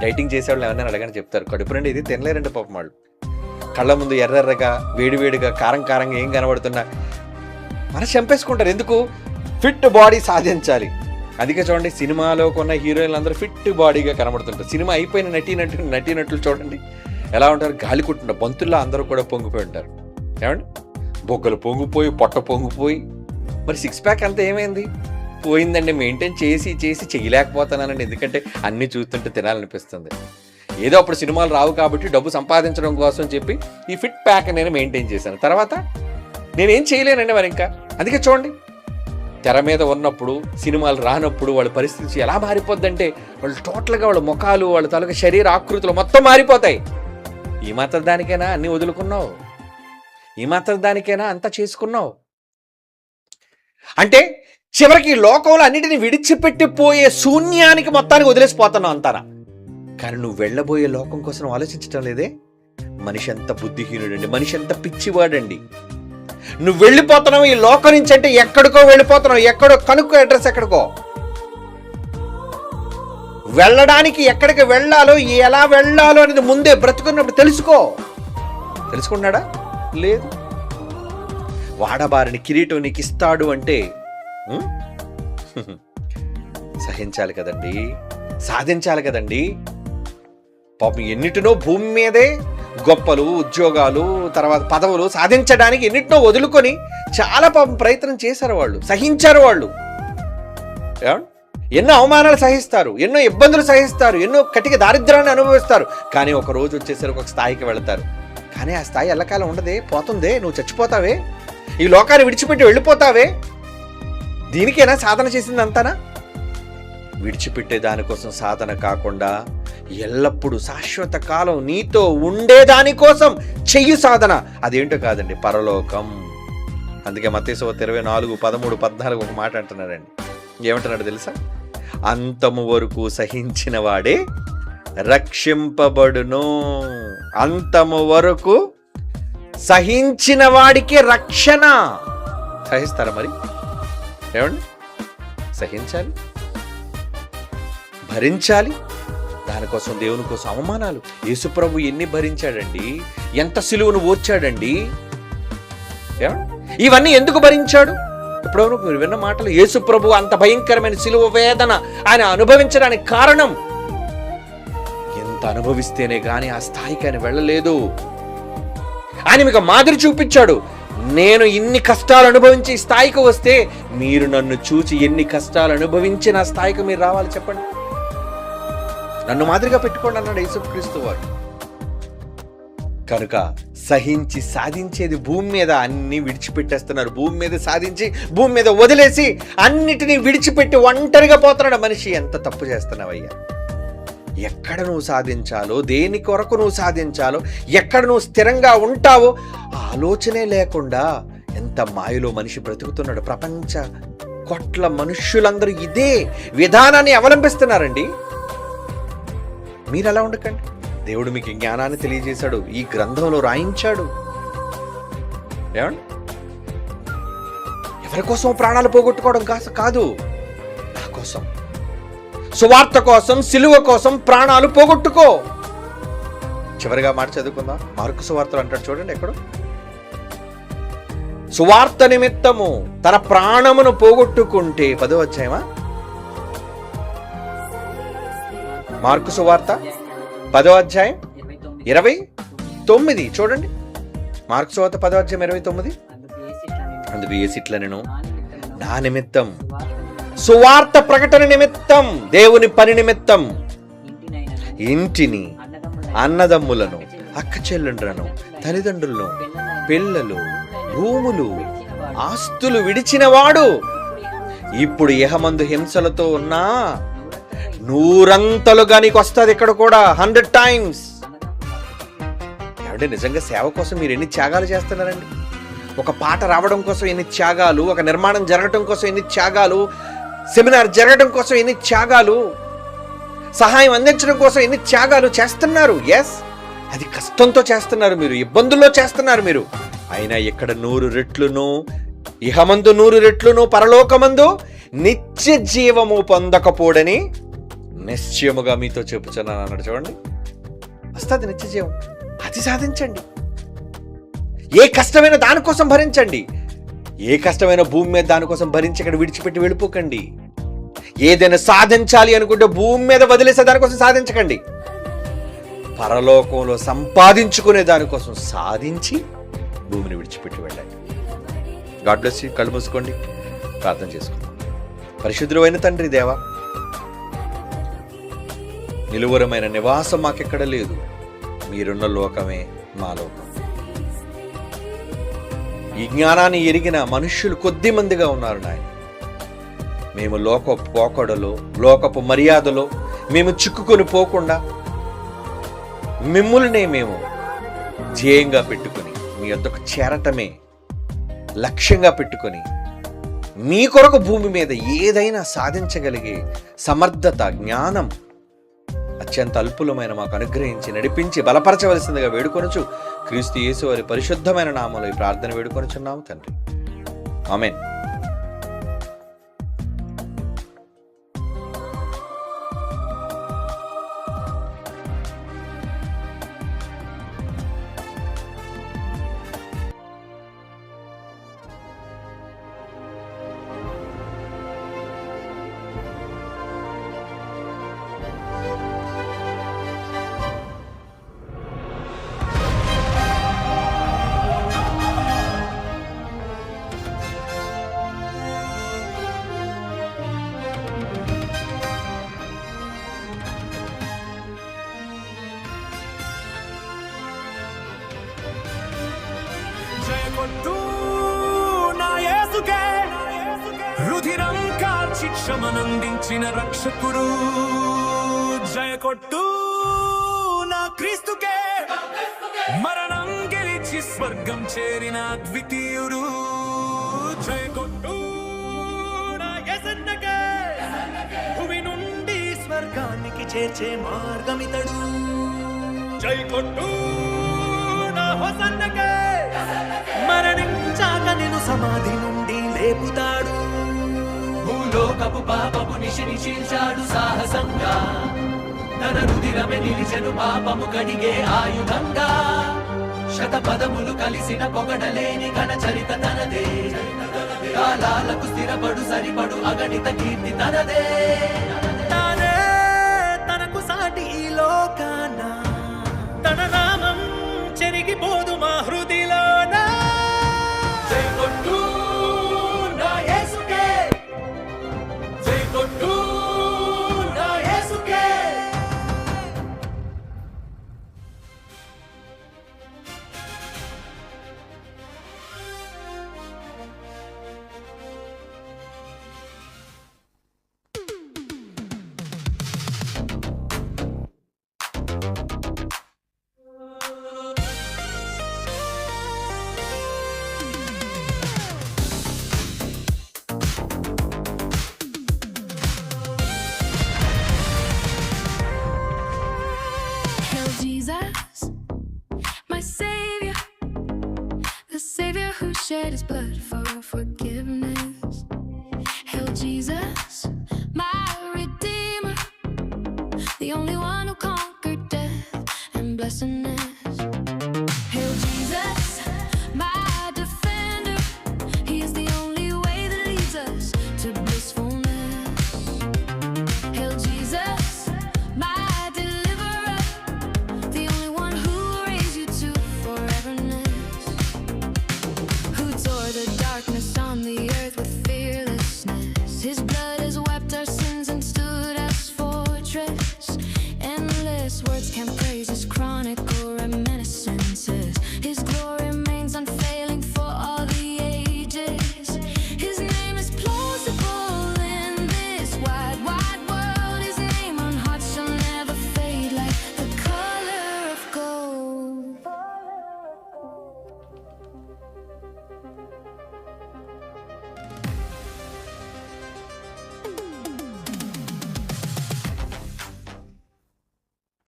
డైటింగ్ చేసేవాళ్ళు ఎవరైనా అడగని చెప్తారు, కడుపు నుండి ఇది తినలేరండి పాపం వాళ్ళు. కళ్ళ ముందు ఎర్రగా వేడిగా కారంగా ఏం కనబడుతున్నా మనం చంపేసుకుంటారు. ఎందుకు? ఫిట్ బాడీ సాధించాలి. అందుకే చూడండి, సినిమాలో కొన్న హీరోయిన్లు అందరూ ఫిట్ బాడీగా కనబడుతుంటారు. సినిమా అయిపోయిన నటీనటులు చూడండి ఎలా ఉంటారు, గాలి కుట్టుంటారు, బంతుల్లో అందరూ కూడా పొంగిపోయి ఉంటారు. బొగ్గలు పొంగిపోయి, పొట్ట పొంగిపోయి. మరి 6 ప్యాక్ అంతా ఏమైంది? పోయిందండి. మెయింటైన్ చేసి చేయలేకపోతున్నానండి, ఎందుకంటే అన్నీ చూస్తుంటే తినాలనిపిస్తుంది. ఏదో అప్పుడు సినిమాలు రావు కాబట్టి డబ్బు సంపాదించడం కోసం చెప్పి ఈ ఫిట్ ప్యాక్ నేను మెయింటైన్ చేశాను. తర్వాత నేనేం చేయలేనండి మరి ఇంకా. అందుకే చూడండి, తెర మీద ఉన్నప్పుడు సినిమాలు రానప్పుడు వాళ్ళ పరిస్థితి ఎలా మారిపోద్దంటే, వాళ్ళు టోటల్గా వాళ్ళ ముఖాలు, వాళ్ళ తాలూకా శరీర ఆకృతులు మొత్తం మారిపోతాయి. ఈ మాత్రం దానికైనా అన్నీ వదులుకున్నావు? ఈ మాత్రం దానికైనా అంతా చేసుకున్నావు? అంటే చివరికి లోకంలో అన్నిటిని విడిచిపెట్టిపోయే శూన్యానికి మొత్తానికి వదిలేసిపోతున్నావు అంతారా. కానీ నువ్వు వెళ్ళబోయే లోకం కోసం ఆలోచించటం లేదే. మనిషి ఎంత బుద్ధిహీనుడండి, మనిషి ఎంత పిచ్చివాడండి. నువ్వు వెళ్ళిపోతున్నావు ఈ లోకం నుంచి అంటే ఎక్కడికో వెళ్ళిపోతున్నావు. ఎక్కడో కనుక్కో, అడ్రస్ ఎక్కడికో. వెళ్ళడానికి ఎక్కడికి వెళ్ళాలో, ఎలా వెళ్ళాలో అనేది ముందే బ్రతుకున్నప్పుడు తెలుసుకున్నాడా? లేదు. వాడబారిని కిరీటం నీకు ఇస్తాడు అంటే సహించాలి కదండి, సాధించాలి కదండి. పాపం ఎన్నిటినో భూమి మీదే గొప్పలు, ఉద్యోగాలు, తర్వాత పదవులు సాధించడానికి ఎన్నిటినో వదులుకొని చాలా పాపం ప్రయత్నం చేశారు వాళ్ళు, సహించారు వాళ్ళు. ఎన్నో అవమానాలు సహిస్తారు, ఎన్నో ఇబ్బందులు సహిస్తారు, ఎన్నో కటిక దారిద్ర్యాన్ని అనుభవిస్తారు. కానీ ఒక రోజు వచ్చేసరికి ఒక స్థాయికి వెళతారు. కానీ ఆ స్థాయి ఎల్లకాలం ఉండదే, పోతుందే. నువ్వు చచ్చిపోతావే, ఈ లోకాన్ని విడిచిపెట్టి వెళ్ళిపోతావే. దీనికేనా సాధన చేసింది అంతానా? విడిచిపెట్టే దానికోసం సాధన కాకుండా ఎల్లప్పుడూ శాశ్వత కాలం నీతో ఉండేదానికోసం చెయ్యి సాధన. అదేంటో కాదండి, పరలోకం. అందుకే మత్తయి సువార్త 24, 13, 14 ఒక మాట అంటున్నాడండి. ఏమంటున్నాడు తెలుసా? అంతము వరకు సహించిన వాడే రక్షింపబడును. అంతము వరకు సహించిన వాడికి రక్షణ. సహిస్తారా మరి? ఏమండి, సహించాలి, భరించాలి. దానికోసం, దేవుని కోసం అవమానాలు. యేసుప్రభు ఎన్ని భరించాడండి, ఎంత సిలువను ఓర్చాడండి. ఇవన్నీ ఎందుకు భరించాడు? ఎప్పుడెవరు మీరు విన్న మాటలు, యేసుప్రభు అంత భయంకరమైన సిలువ వేదన ఆయన అనుభవించడానికి కారణం, ఎంత అనుభవిస్తేనే కానీ ఆ స్థాయికి ఆయన వెళ్ళలేదు. ఆయన మీకు మాదిరి చూపించాడు. నేను ఇన్ని కష్టాలు అనుభవించి ఈ స్థాయికి వస్తే మీరు నన్ను చూసి ఎన్ని కష్టాలు అనుభవించి నా స్థాయికి మీరు రావాలి చెప్పండి. నన్ను మాదిరిగా పెట్టుకోండి అన్నాడు యేసుక్రీస్తు వారు. కనుక సహించి సాధించేది భూమి మీద అన్ని విడిచిపెట్టేస్తున్నారు. భూమి మీద సాధించి భూమి మీద వదిలేసి అన్నిటినీ విడిచిపెట్టి ఒంటరిగా పోతున్నాడు మనిషి. ఎంత తప్పు చేస్తున్నావయ్యా! ఎక్కడ నువ్వు సాధించాలో, దేని కొరకు నువ్వు సాధించాలో, ఎక్కడ నువ్వు స్థిరంగా ఉంటావో ఆలోచనే లేకుండా ఎంత మాయలో మనిషి బ్రతుకుతున్నాడు. ప్రపంచ కోట్ల మనుష్యులందరూ ఇదే విధానాన్ని అవలంబిస్తున్నారండి. మీరు అలా ఉండకండి. దేవుడు మీకు జ్ఞానాన్ని తెలియజేశాడు, ఈ గ్రంథంలో రాయించాడు. ఏమండి, ఎవరి కోసం ప్రాణాలు పోగొట్టుకోవడం కాదు, నా కోసం, సువార్త కోసం, సిలువ కోసం ప్రాణాలు పోగొట్టుకో. చివరిగా మాట చదువుకుందాం. మార్కు సువార్తలు అంటాడు చూడండి, ఎక్కడ సువార్త నిమిత్తము తన ప్రాణమును పోగొట్టుకుంటే 10వ అధ్యాయమా? మార్కు సువార్త 10వ అధ్యాయం 29 చూడండి. మార్కు సువార్త 10వ అధ్యాయం 29. అందుకు యేసు ఇట్లా, నేను నా నిమిత్తం, సువార్త ప్రకటన నిమిత్తం, దేవుని పని నిమిత్తం ఇంటిని, అన్నదమ్ములను, అక్క చెల్లెండ్రను, తల్లిదండ్రులను, పిల్లలు, భూములు, ఆస్తులు విడిచినవాడు ఇప్పుడు ఇహమందు హింసలతో ఉన్నా 100 నీకు వస్తుంది. ఇక్కడ కూడా 100 times. ఏమంటే నిజంగా సేవ కోసం మీరు ఎన్ని త్యాగాలు చేస్తున్నారండి? ఒక పాట రావడం కోసం ఎన్ని త్యాగాలు, ఒక నిర్మాణం జరగడం కోసం ఎన్ని త్యాగాలు, సెమినార్ జరగడం కోసం ఎన్ని త్యాగాలు, సహాయం అందించడం కోసం ఎన్ని త్యాగాలు చేస్తున్నారు. ఎస్, అది కష్టంతో చేస్తున్నారు, మీరు ఇబ్బందుల్లో చేస్తున్నారు మీరు. అయినా ఇక్కడ 100 రెట్లును, ఇహమందు 100 రెట్లును, పరలోకమందు నిత్య జీవము పొందకపోడని నిశ్చయముగా మీతో చెప్పుచున్నాను అన్నాడు. చూడండి, వస్తుంది నిత్య జీవం. అది సాధించండి. ఏ కష్టమైన దానికోసం భరించండి. ఏ కష్టమైన భూమి మీద దానికోసం భరించి ఇక్కడ విడిచిపెట్టి వెళ్ళిపోకండి. ఏదైనా సాధించాలి అనుకుంటే భూమి మీద వదిలేసే దానికోసం సాధించకండి. పరలోకంలో సంపాదించుకునే దానికోసం సాధించి భూమిని విడిచిపెట్టి వెళ్ళండి. God bless you. కళ్ళు మూసుకోండి, ప్రార్థన చేసుకుందాం. పరిశుద్ధుడైన తండ్రి దేవా, నిలువరమైన నివాసం మాకెక్కడ లేదు. మీరున్న లోకమే మా లోకం. ఈ జ్ఞానాన్ని ఎరిగిన మనుష్యులు కొద్ది మందిగా ఉన్నారు నాయన. మేము లోకపు పోకడలో, లోకపు మర్యాదలో మేము చిక్కుకొని పోకుండా మిమ్ములనే మేము ధ్యేయంగా పెట్టుకుని మీ వద్దకు చేరటమే లక్ష్యంగా పెట్టుకొని మీ కొరకు భూమి మీద ఏదైనా సాధించగలిగే సమర్థత, జ్ఞానం అత్యంత అల్పులమైన మాకు అనుగ్రహించి నడిపించి బలపరచవలసిందిగా వేడుకొనుచు క్రీస్తు యేసు వారి పరిశుద్ధమైన నామములో ఈ ప్రార్థన వేడుకొనుచున్నాము తండ్రి. ఆమేన్. కొట్టు నా యేసుకే రుధిరం కార్చి క్షమనందించిన రక్షకుడు జయ కొట్టు నా క్రీస్తుకే మరణం గెలిచి స్వర్గం చేరిన ద్వితీయుడు జయ కొట్టు నా యేసన్నకే భూమి నుండి స్వర్గానికి చేర్చే మార్గమితడు జై కొట్టు నా హోసన్నకే మరణించాక నిన్ను సమాధి నుండి లేపుతాడు భూలోకపు పాపము నిశిని చీల్చాడు సాహసంగా తన రుధిరమే నిలిచెను పాపము కడిగే ఆయుధంగా శతపదములు కలిసిన పొగడలేని ఘన చరిత తనదే కాలాలకు స్థిరపడు సరిపడు అగణిత కీర్తి తనదే తానే తనకు సాటి ఈ లోకాన తన నామం చెరిగిపోదు మా హృదిలోన జై కొట్టు నా యేసుకే జై కొట్టు నా యేసుకే Hail Jesus, my Savior, the Savior who shed his blood for forgiveness.